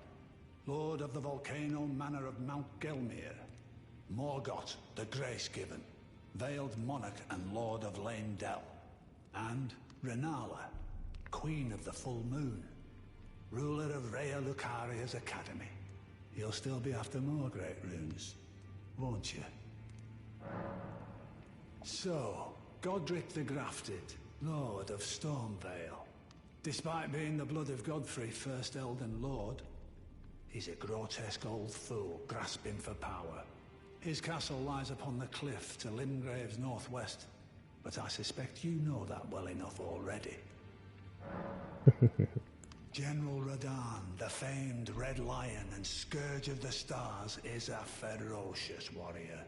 Lord of the Volcano Manor of Mount Gelmir. Morgoth the Grace-Given, Veiled Monarch and Lord of Leyndell. And Renala, Queen of the Full Moon, ruler of Rhea Lucaria's Academy. You'll still be after more great runes, won't you? So, Godric the Grafted, Lord of Stormvale. Despite being the blood of Godfrey, first Elden Lord, he's a grotesque old fool grasping for power. His castle lies upon the cliff to Limgrave's northwest, but I suspect you know that well enough already. General Radahn, the famed Red Lion and Scourge of the Stars, is a ferocious warrior.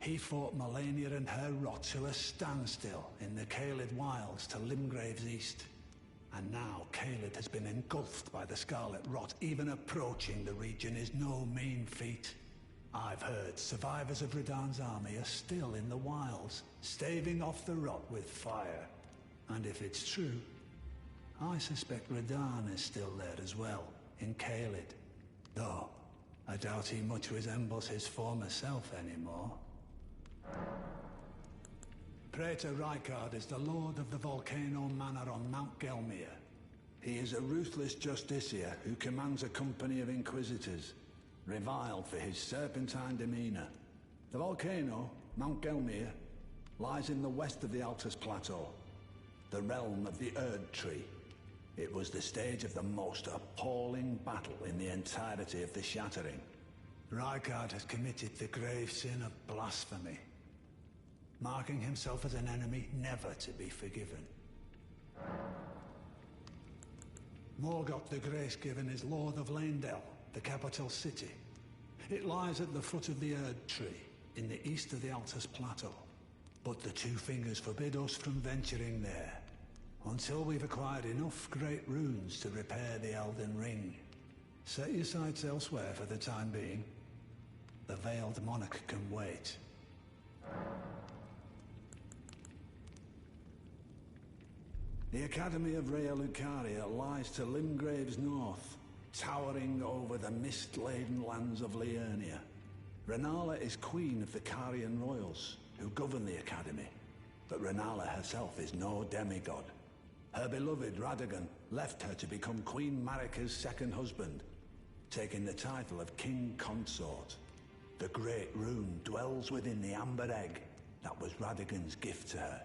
He fought Melania and her rot to a standstill in the Caelid Wilds to Limgrave's east. And now Caelid has been engulfed by the Scarlet Rot. Even approaching the region is no mean feat. I've heard survivors of Radahn's army are still in the wilds, staving off the rot with fire. And if it's true, I suspect Radahn is still there as well, in Caelid. Though, I doubt he much resembles his former self anymore. Praetor Rykard is the Lord of the Volcano Manor on Mount Gelmir. He is a ruthless justiciar who commands a company of inquisitors, reviled for his serpentine demeanor. The volcano, Mount Gelmir, lies in the west of the Altus Plateau, the realm of the Erd Tree. It was the stage of the most appalling battle in the entirety of the Shattering. Rykard has committed the grave sin of blasphemy, marking himself as an enemy never to be forgiven. Morgoth the Grace-Given is Lord of Leyndell, the capital city. It lies at the foot of the Erd Tree, in the east of the Altus Plateau. But the Two Fingers forbid us from venturing there, until we've acquired enough great runes to repair the Elden Ring. Set your sights elsewhere for the time being. The Veiled Monarch can wait. The Academy of Rhea Lucaria lies to Limgrave's north, towering over the mist-laden lands of Liurnia. Renala is queen of the Carian royals, who govern the Academy. But Renala herself is no demigod. Her beloved Radagon left her to become Queen Marika's second husband, taking the title of King Consort. The Great Rune dwells within the Amber Egg that was Radagon's gift to her.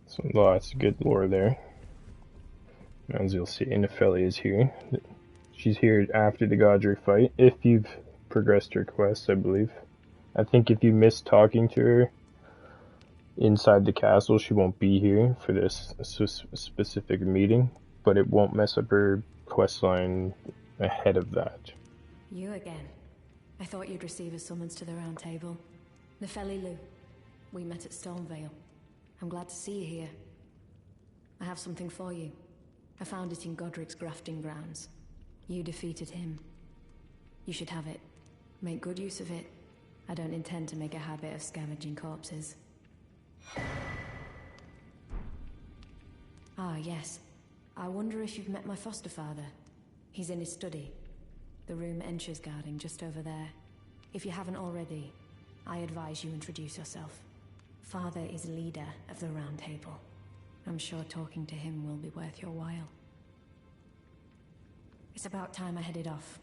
So lots of good lore there. As you'll see, Nefeli is here. She's here after the Godric fight, if you've progressed her quest, I believe. I think if you missed talking to her inside the castle, she won't be here for this specific meeting, but it won't mess up her quest line ahead of that. You again. I thought you'd receive a summons to the Round Table. Nefeli Lu. We met at Stormvale. I'm glad to see you here. I have something for you. I found it in Godric's grafting grounds. You defeated him. You should have it. Make good use of it. I don't intend to make a habit of scavenging corpses. Ah, yes. I wonder if you've met my foster father. He's in his study. The room Encher's guarding just over there. If you haven't already, I advise you introduce yourself. Father is leader of the Round Table. I'm sure talking to him will be worth your while. It's about time I headed off.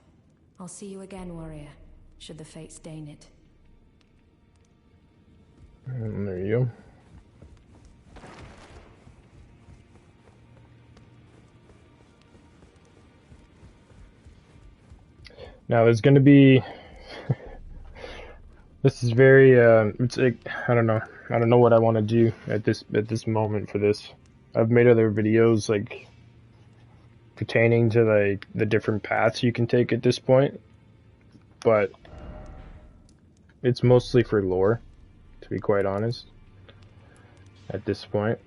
I'll see you again, warrior, should the fates deign it. And there you go. Now there's going to be. This is very. It's like, I don't know. I don't know what I want to do at this moment for this. I've made other videos like pertaining to like the different paths you can take at this point, but it's mostly for lore, to be quite honest. At this point,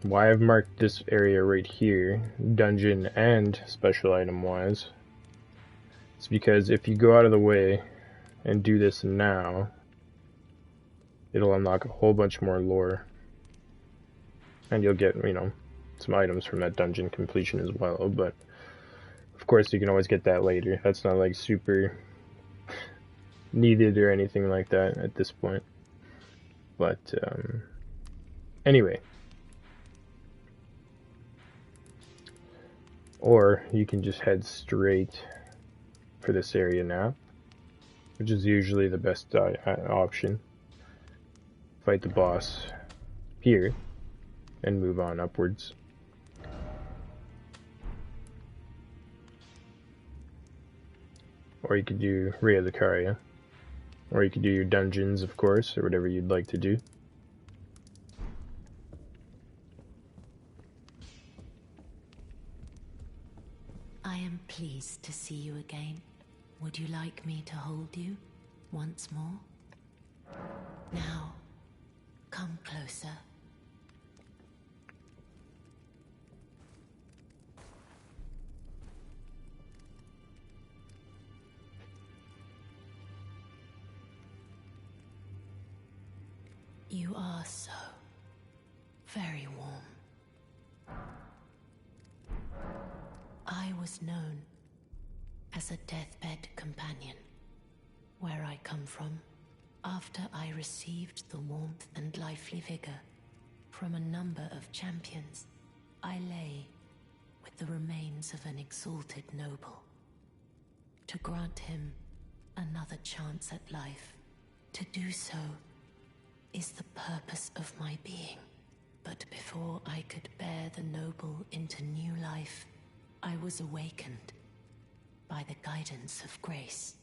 why I've marked this area right here, dungeon and special item wise, it's because if you go out of the way and do this now, it'll unlock a whole bunch more lore, and you'll get, you know, some items from that dungeon completion as well. But of course you can always get that later. That's not like super needed or anything like that at this point. But anyway, or you can just head straight for this area now, which is usually the best option. Fight the boss here and move on upwards. Or you could do Rhea Lucaria. Or you could do your dungeons, of course, or whatever you'd like to do. I am pleased to see you again. Would you like me to hold you once more? Now, come closer. You are so very warm. I was known as a deathbed companion. Where I come from, after I received the warmth and lively vigor from a number of champions, I lay with the remains of an exalted noble. To grant him another chance at life, to do so is the purpose of my being. But before I could bear the noble into new life, I was awakened by the guidance of grace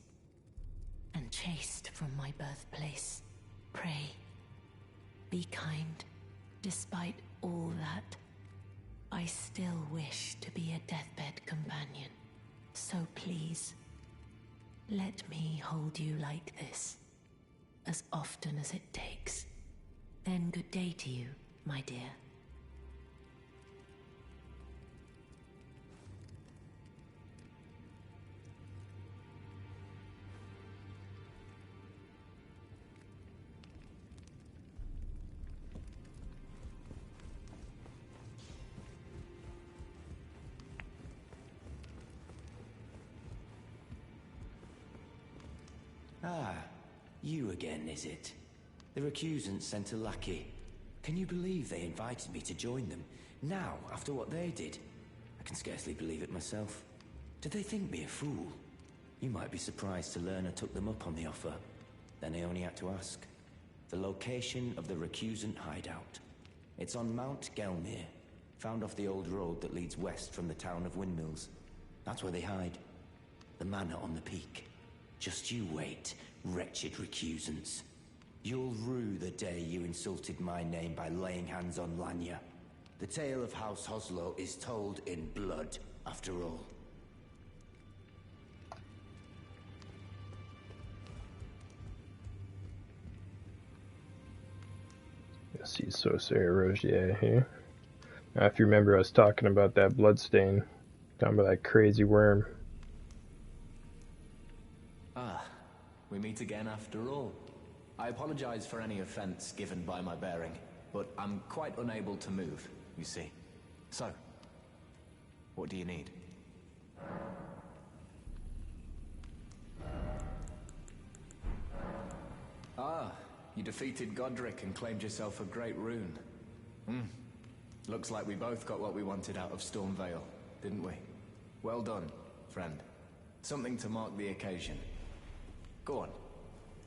and chased from my birthplace. Pray, be kind. Despite all that, I still wish to be a deathbed companion. So please, let me hold you like this, as often as it takes. Then good day to you, my dear. Ah, you again, is it? The recusants sent a lackey. Can you believe they invited me to join them? Now, after what they did? I can scarcely believe it myself. Did they think me a fool? You might be surprised to learn I took them up on the offer. Then I only had to ask. The location of the recusant hideout. It's on Mount Gelmir, found off the old road that leads west from the town of Windmills. That's where they hide. The manor on the peak. Just you wait, wretched recusants. You'll rue the day you insulted my name by laying hands on Lanya. The tale of House Hoslow is told in blood, after all. You'll see Sorcerer Rogier here. Now, if you remember, I was talking about that bloodstain, talking about that crazy worm. Ah, we meet again after all. I apologize for any offense given by my bearing, but I'm quite unable to move, you see. So, what do you need? Ah, you defeated Godric and claimed yourself a great rune. Looks like we both got what we wanted out of Stormvale, didn't we? Well done, friend. Something to mark the occasion. Go on,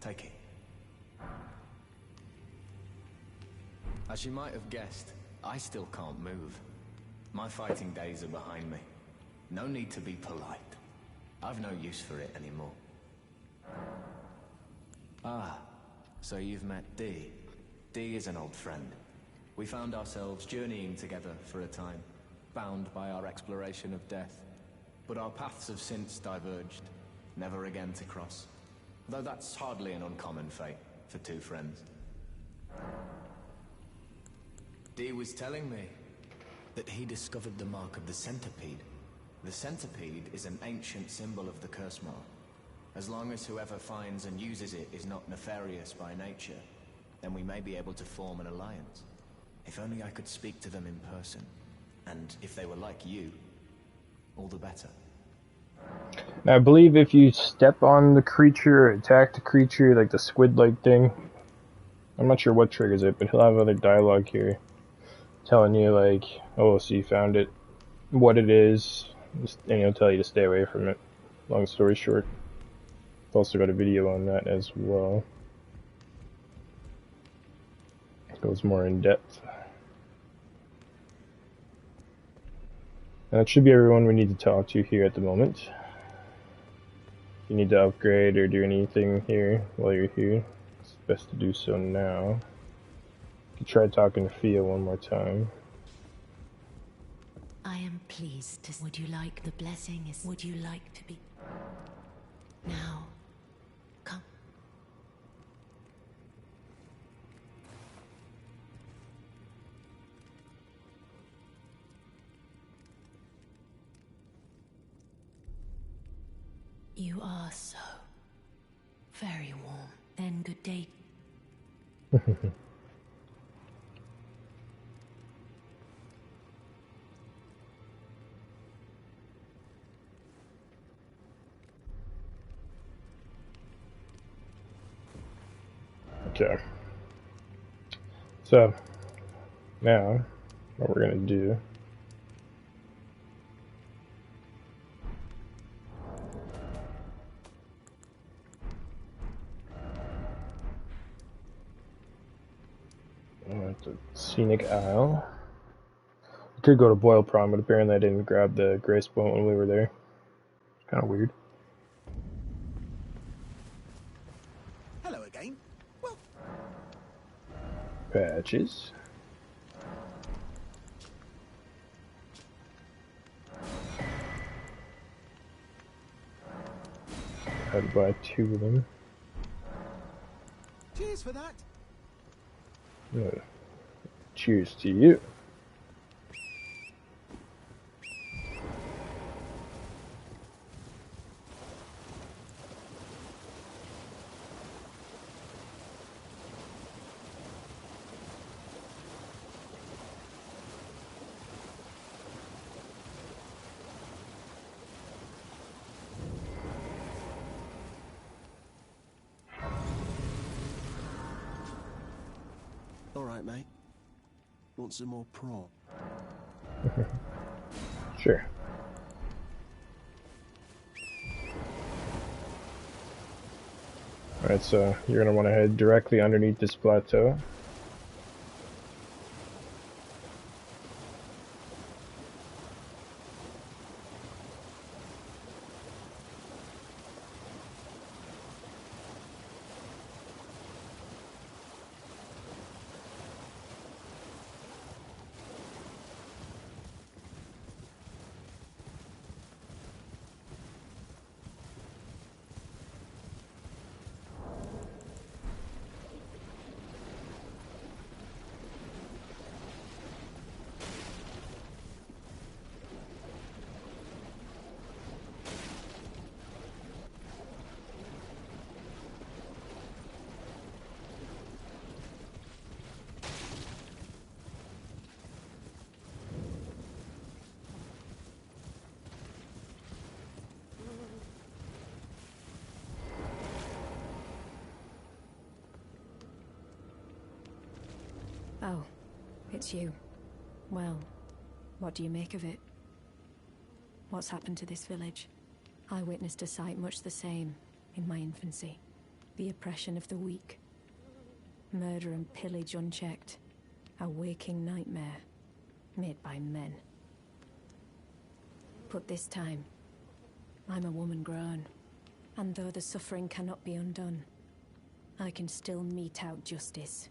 take it. As you might have guessed, I still can't move. My fighting days are behind me. No need to be polite. I've no use for it anymore. Ah, so you've met Dee. Dee is an old friend. We found ourselves journeying together for a time, bound by our exploration of death. But our paths have since diverged, never again to cross. Though that's hardly an uncommon fate for two friends. Dee was telling me that he discovered the mark of the centipede. The centipede is an ancient symbol of the curse mark. As long as whoever finds and uses it is not nefarious by nature, then we may be able to form an alliance. If only I could speak to them in person. And if they were like you, all the better. Now, I believe if you step on the creature or attack the creature, like the squid-like thing, I'm not sure what triggers it, but he'll have other dialogue here telling you, like, oh, so you found it, what it is, and he'll tell you to stay away from it. Long story short. I've also got a video on that as well. It goes more in depth. And that should be everyone we need to talk to here at the moment. If you need to upgrade or do anything here while you're here, it's best to do so now. You can try talking to Fia one more time. I am pleased to... Would you like the blessing? Would you like to be... Now, come. You are so very warm. Then good day. Okay. So, now, what we're gonna do... the Scenic Isle. We could go to Boyle Prom, but apparently I didn't grab the Grace Boat when we were there. Kind of weird. Hello again. Well, Patches. Had to buy 2 of them. cheers for that. Cheers to you. All right, mate. Want some more prawn? Sure. Alright, so you're going to want to head directly underneath this plateau. Oh, it's you. Well, what do you make of it? What's happened to this village? I witnessed a sight much the same in my infancy. The oppression of the weak. Murder and pillage unchecked. A waking nightmare made by men. But this time, I'm a woman grown, and though the suffering cannot be undone, I can still mete out justice.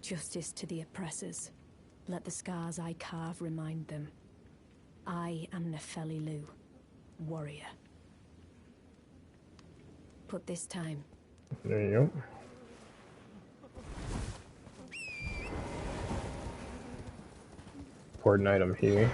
Justice to the oppressors. Let the scars I carve remind them. I am Nefeli Lu, warrior. But this time... There you go. Important item here.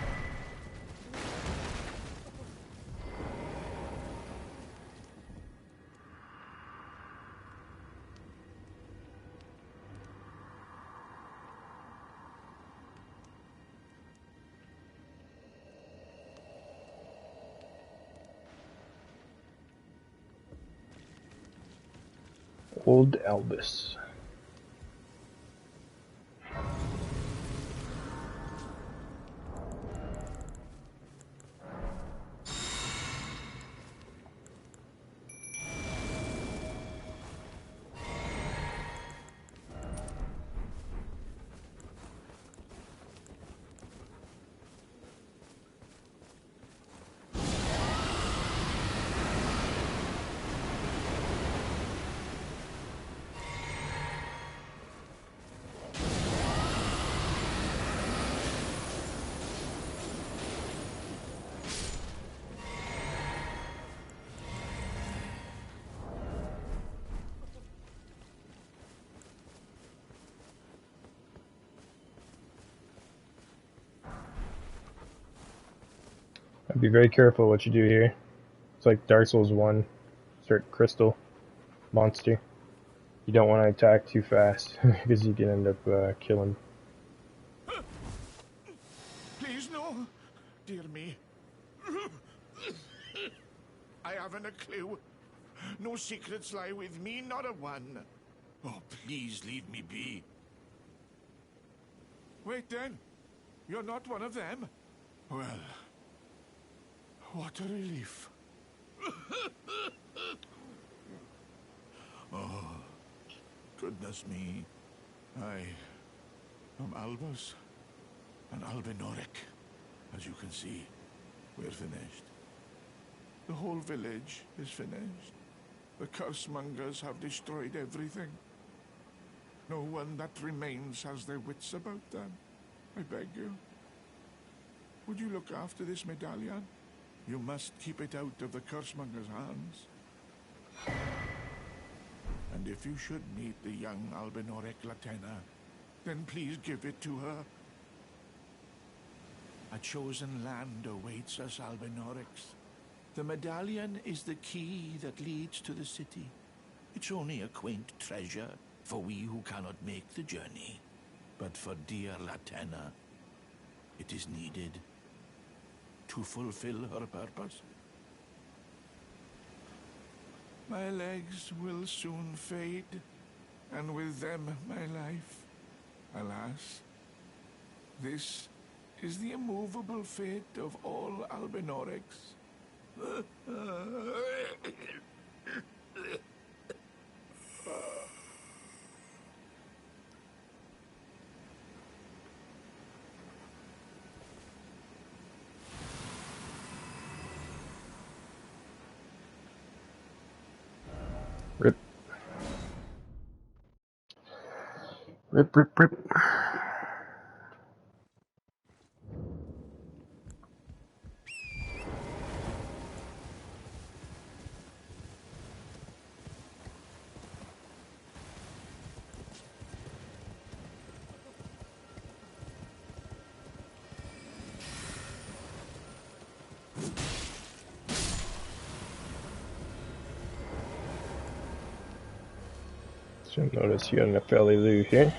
Old Elvis. Be very careful what you do here. It's like Dark Souls 1, start crystal monster. You don't want to attack too fast because you can end up killing. Please no, dear me. I haven't a clue. No secrets lie with me, not a one. Oh, please leave me be. Wait then, you're not one of them? Well... what a relief. Oh, goodness me. I am Albus and Albinoric. As you can see, we're finished. The whole village is finished. The cursemongers have destroyed everything. No one that remains has their wits about them. I beg you. Would you look after this medallion? You must keep it out of the cursemonger's hands. And if you should meet the young Albinoric Latena, then please give it to her. A chosen land awaits us Albinorics. The medallion is the key that leads to the city. It's only a quaint treasure for we who cannot make the journey. But for dear Latena, it is needed to fulfill her purpose. My legs will soon fade, and with them my life. Alas, this is the immovable fate of all Albinorics. Rip. Rip, rip, rip. So notice you got a Nefeli Lu here.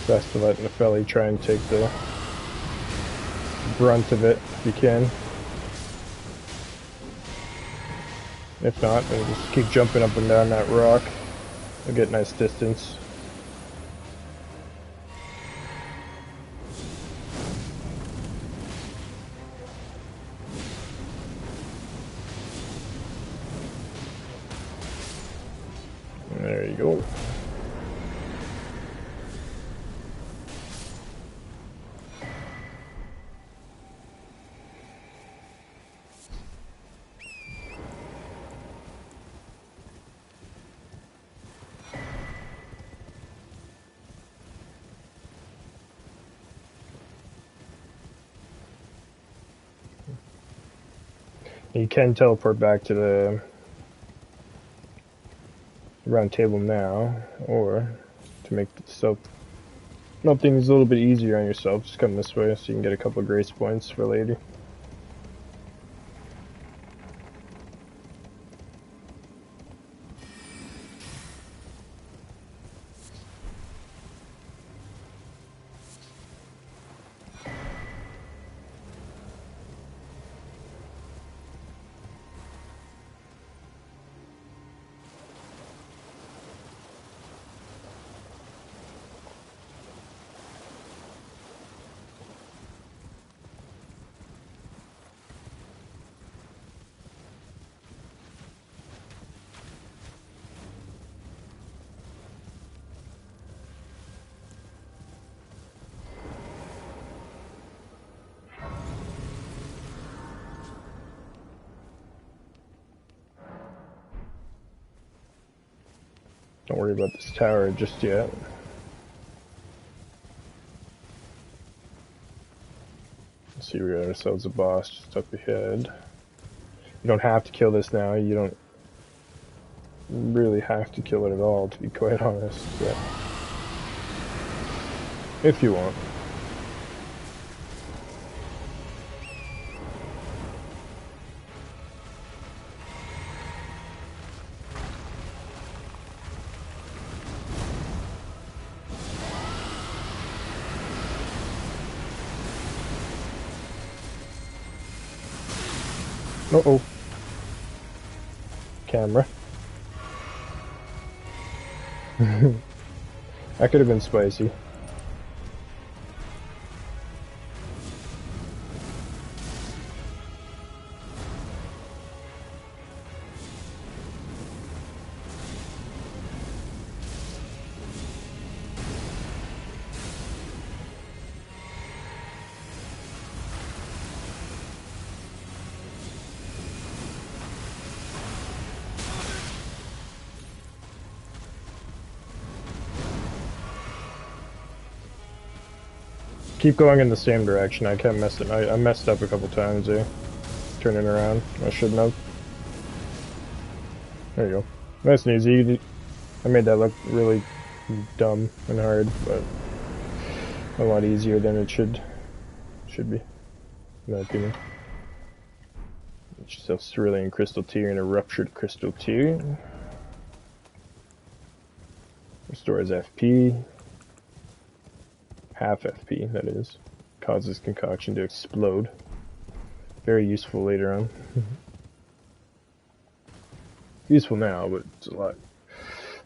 Best to let Nepheli try and take the brunt of it if you can. If not, then just keep jumping up and down that rock. You'll get nice distance. There you go. You can teleport back to the round table now, or to make things a little bit easier on yourself, just come this way so you can get a couple of grace points for later. Don't worry about this tower just yet. Let's see, we got ourselves a boss just up ahead. You don't have to kill this now. You don't really have to kill it at all, to be quite honest. But if you want. Uh-oh. Camera. That could have been spicy. Keep going in the same direction. I kept messing. I messed up a couple times there. Turning around. I shouldn't have. There you go. Nice and easy. I made that look really dumb and hard, but a lot easier than it should be, in my opinion. Get yourself cerulean crystal tear and a ruptured crystal tear. Restores FP. Half FP, that is. Causes concoction to explode. Very useful later on. Useful now, but it's a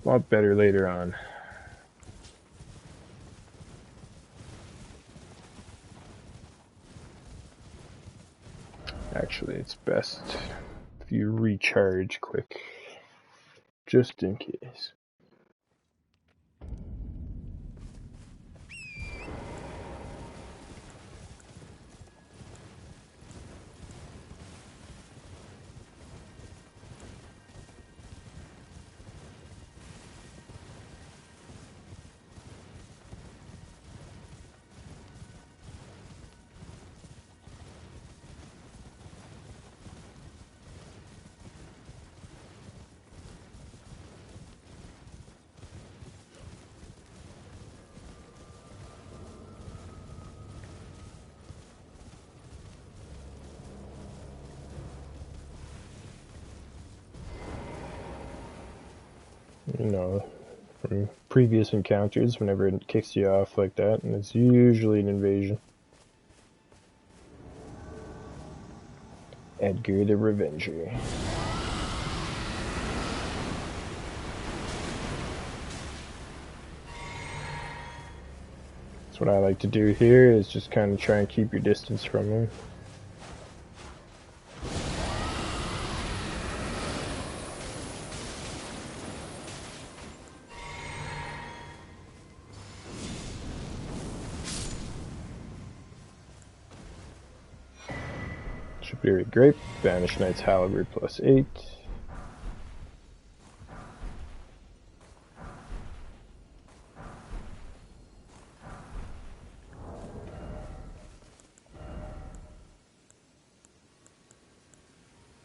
lot better later on. Actually, it's best if you recharge quick, just in case. You know, from previous encounters whenever it kicks you off like that, and it's usually an invasion. Edgar the Revenger. That's what I like to do here, is just kind of try and keep your distance from him. Superior Grape, Banish Knight's Halberd +8.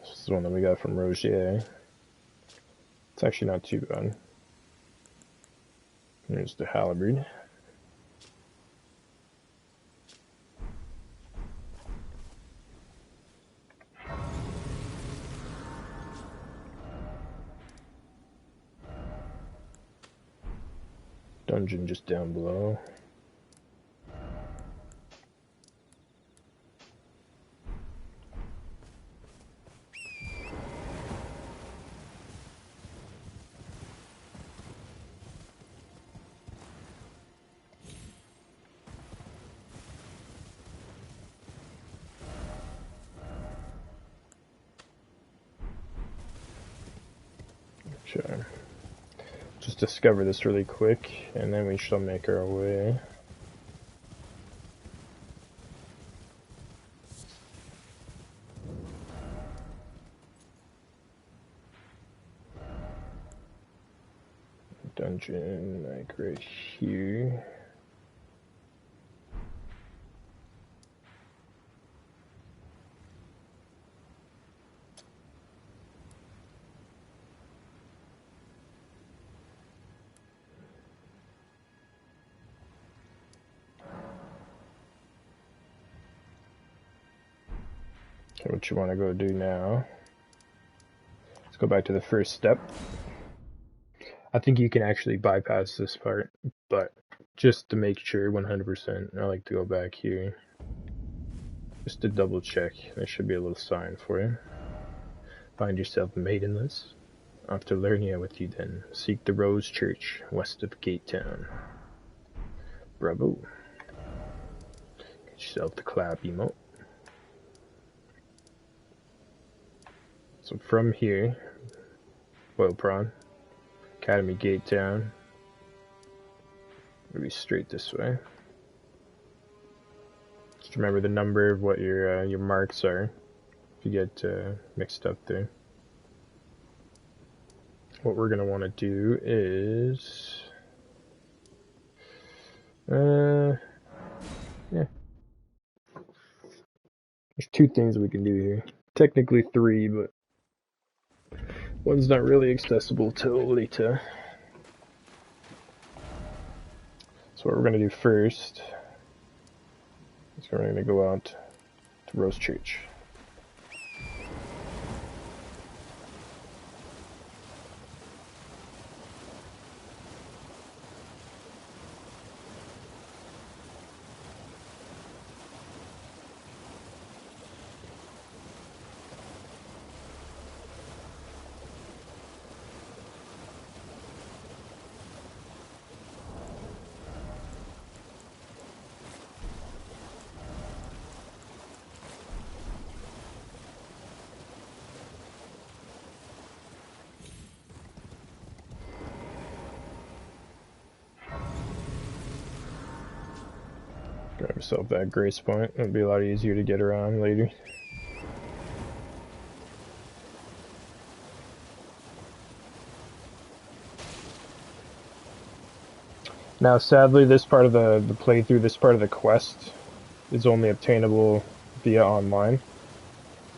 This is the one that we got from Rogier. It's actually not too bad. Here's the Halberd. Dungeon just down below. Sure. Just discover this really quick, and then we shall make our way. Dungeon, like right here. Okay, what you want to go do now? Let's go back to the first step. I think you can actually bypass this part, but just to make sure 100%, I like to go back here. Just to double check. There should be a little sign for you. Find yourself maidenless. After Lernia with you then. Seek the Rose Church, west of Gate Town. Bravo. Get yourself the clap emote. So from here, Boil Prawn, Academy Gate Town. Maybe straight this way. Just remember the number of what your marks are. If you get mixed up there. What we're gonna want to do is, yeah. There's two things we can do here. Technically three, but one's not really accessible till later. So what we're gonna do first is we're gonna go out to Rose Church. Grab yourself that grace point. It'll be a lot easier to get around later. Now, sadly, this part of the playthrough, this part of the quest, is only obtainable via online.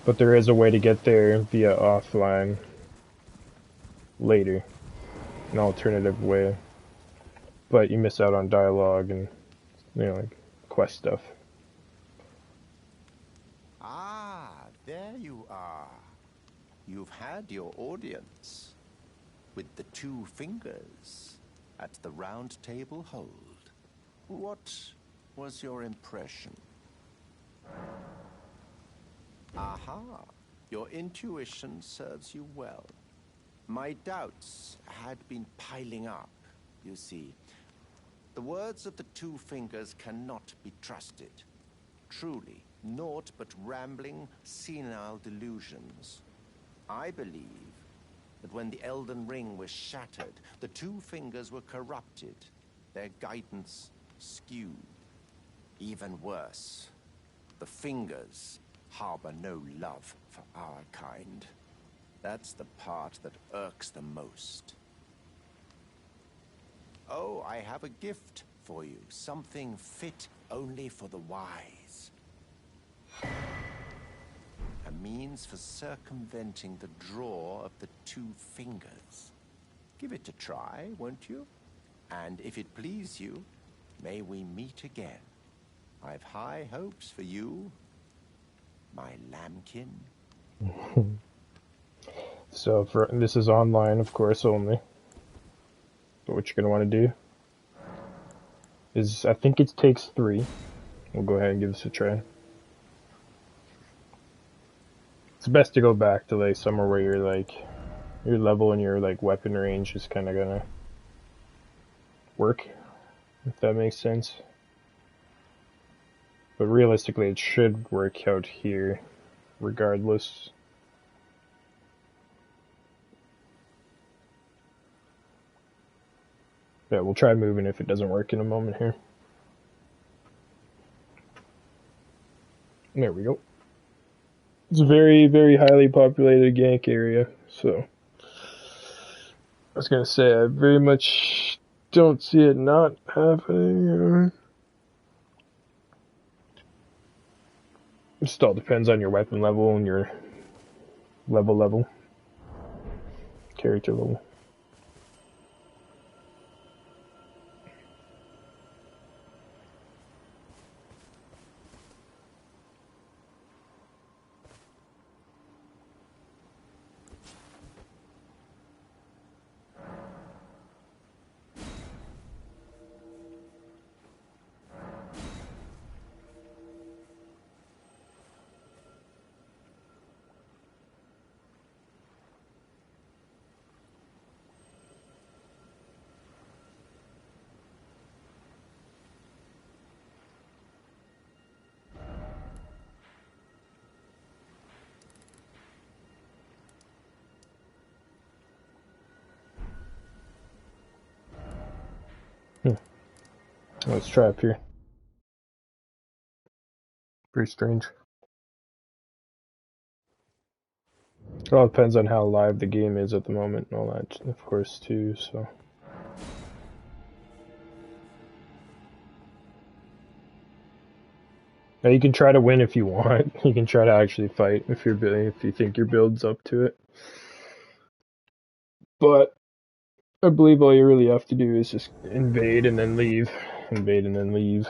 But there is a way to get there via offline later. An alternative way. But you miss out on dialogue and, like, quest stuff. Ah, there you are. You've had your audience with the two fingers. at the Round Table Hold. What was your impression? Aha! Your intuition serves you well. My doubts had been piling up, you see. The words of the Two Fingers cannot be trusted. Truly, naught but rambling, senile delusions. I believe that when the Elden Ring was shattered, the Two Fingers were corrupted, their guidance skewed. Even worse, the Fingers harbor no love for our kind. That's the part that irks the most. Oh, I have a gift for you. Something fit only for the wise. A means for circumventing the draw of the Two Fingers. Give it a try, won't you? And if it please you, may we meet again. I've high hopes for you, my lambkin. So this is online, of course, only. But what you're gonna want to do is, I think it takes 3. We'll go ahead and give this a try. It's best to go back to like somewhere where you're like your level and your like weapon range is kind of gonna work, if that makes sense. But realistically, it should work out here, regardless. Yeah, we'll try moving if it doesn't work in a moment here. There we go. It's a very, very highly populated gank area, so I was gonna say I very much don't see it not happening. It just all depends on your weapon level and your level, character level. Let's try up here. Pretty strange. It all depends on how live the game is at the moment and all that, of course, too, so. Now you can try to win if you want. You can try to actually fight if you think your build's up to it. But I believe all you really have to do is just invade and then leave. Invade and then leave.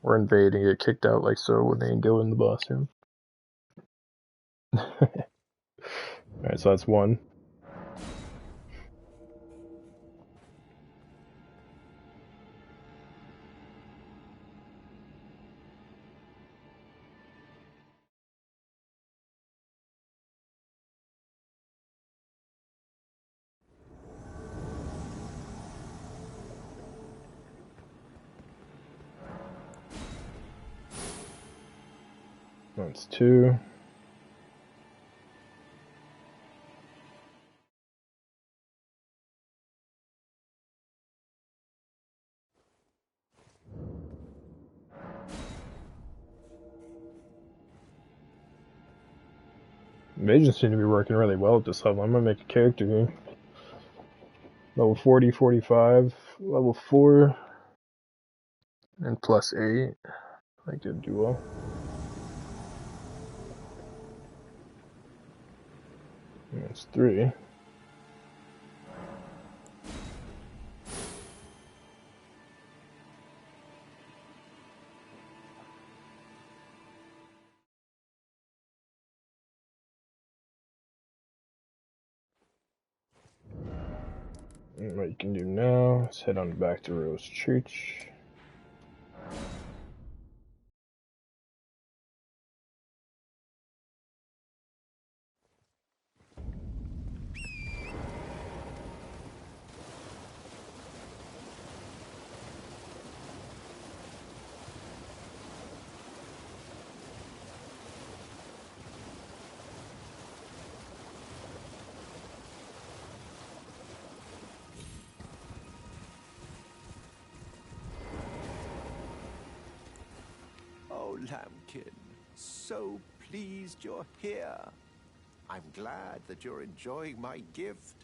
Or invade and get kicked out like so when they go in the boss room. Alright, so that's 1. That's 2. Invasions seem to be working really well at this level. I'm gonna make a character here. Level 40, 45, level 4, and plus 8. I think it'd do well. That's 3. What you can do now is head on back to Rose Church. Oh, Lambkin, so pleased you're here. I'm glad that you're enjoying my gift.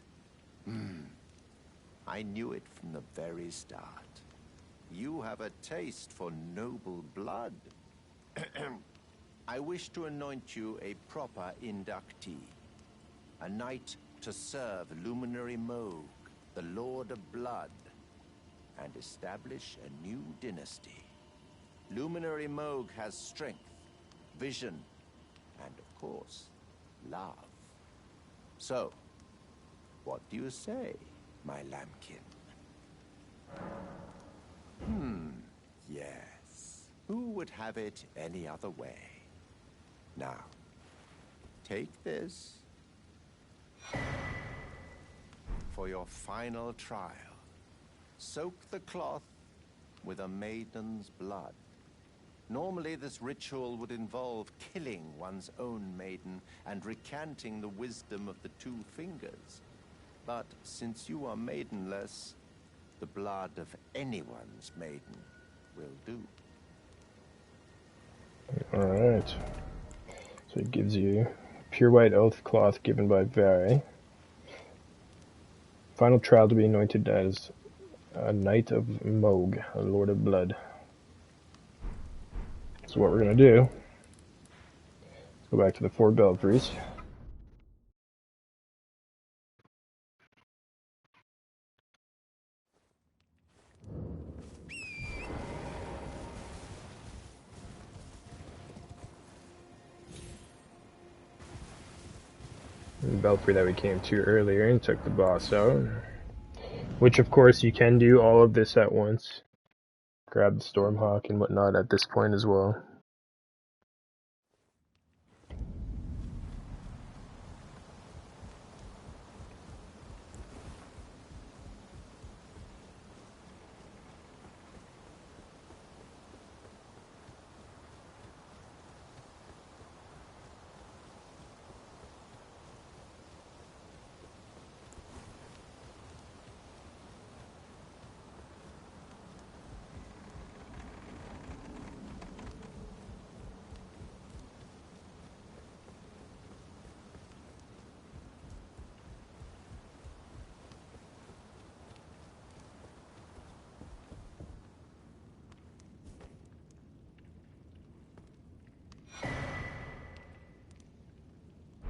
I knew it from the very start. You have a taste for noble blood. I wish to anoint you a proper inductee. A knight to serve Luminary Moog, the Lord of Blood, and establish a new dynasty. Luminary Moog has strength, vision, and of course, love. So, what do you say, my lambkin? Yes. Who would have it any other way? Now, take this for your final trial. Soak the cloth with a maiden's blood. Normally, this ritual would involve killing one's own maiden and recanting the wisdom of the two fingers. But since you are maidenless, the blood of anyone's maiden will do. Alright. So it gives you pure white oath cloth given by Vare. Final trial to be anointed as a Knight of Moog, a Lord of Blood. So what we're going to do, let's go back to the 4 belfries. The belfry that we came to earlier and took the boss out. Which of course you can do all of this at once. Grab the Stormhawk and whatnot at this point as well.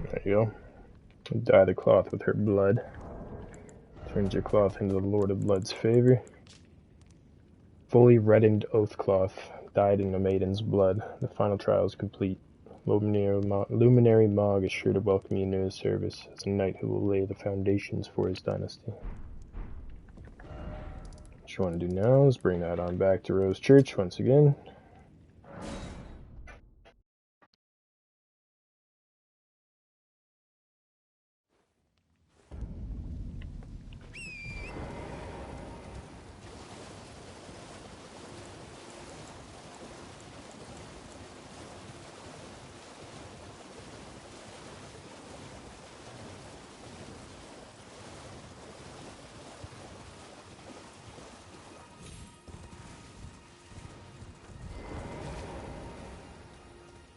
There you go. Dye the cloth with her blood. Turns your cloth into the Lord of Blood's favor. Fully reddened oath cloth, dyed in a maiden's blood. The final trial is complete. Luminary Moog is sure to welcome you into his service as a knight who will lay the foundations for his dynasty. What you want to do now is bring that on back to Rose Church once again.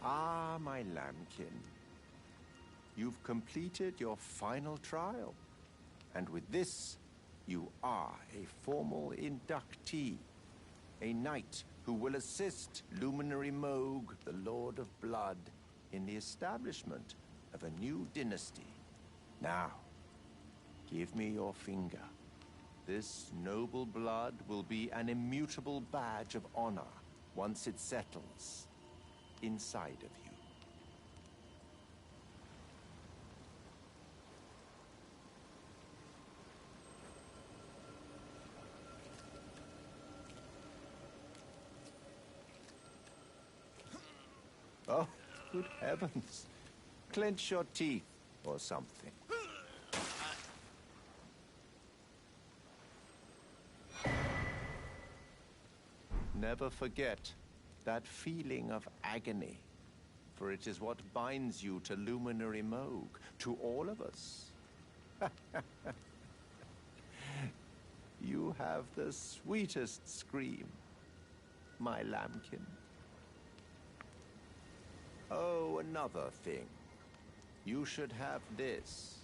Ah, my lambkin. You've completed your final trial. And with this, you are a formal inductee. A knight who will assist Luminary Moog, the Lord of Blood, in the establishment of a new dynasty. Now, give me your finger. This noble blood will be an immutable badge of honor once it settles inside of you. Oh, good heavens. Clench your teeth or something. Never forget that feeling of agony, for it is what binds you to Luminary Moog, to all of us. You have the sweetest scream, my lambkin. Oh, another thing. You should have this.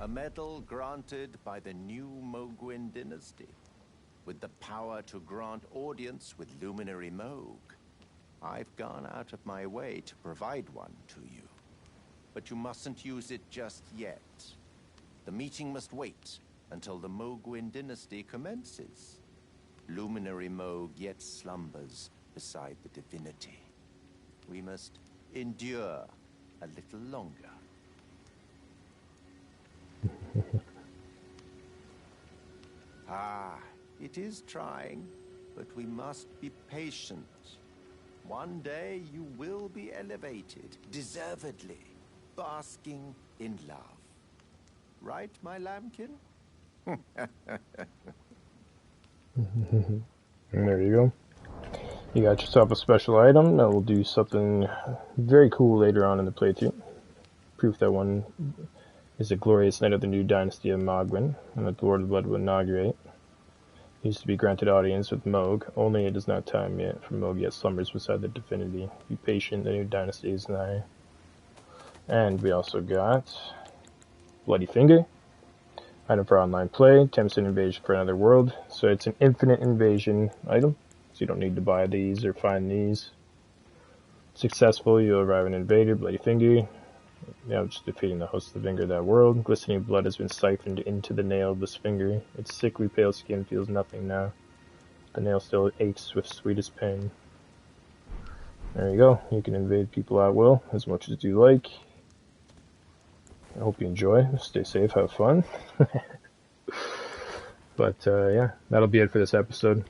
A medal granted by the new Mogwin dynasty, with the power to grant audience with Luminary Moog. I've gone out of my way to provide one to you. But you mustn't use it just yet. The meeting must wait until the Mogwin dynasty commences. Luminary Moog yet slumbers beside the divinity. We must endure a little longer. Ah, it is trying, but we must be patient. One day you will be elevated, deservedly, basking in love. Right, my lambkin? And there you go. You got yourself a special item that will do something very cool later on in the playthrough. Proof that one is a glorious knight of the new dynasty of Mogwin, and that the Lord of Blood will inaugurate. He is to be granted audience with Moog, only it is not time yet, for Moog yet slumbers beside the divinity. Be patient, the new dynasty is nigh. And we also got Bloody Finger, item for online play, 10% invasion for another world. So it's an infinite invasion item, so you don't need to buy these or find these. Successful, you'll arrive an invader, Bloody Finger. Now just defeating the host of the finger of that world. Glistening blood has been siphoned into the nail of this finger. Its sickly pale skin feels nothing now. The nail still aches with sweetest pain. There you go. You can invade people at will, as much as you like. I hope you enjoy. Stay safe, have fun. But yeah, that'll be it for this episode.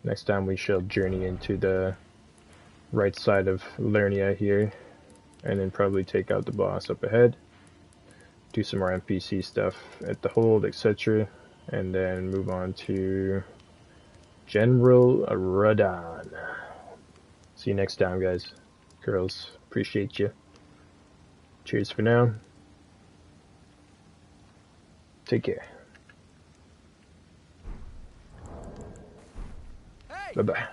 Next time we shall journey into the right side of Lernia here, and then probably take out the boss up ahead, do some more NPC stuff at the hold, etc., and then move on to General Radon. See you next time, guys. Girls, appreciate you. Cheers for now. Take care. Bye-bye.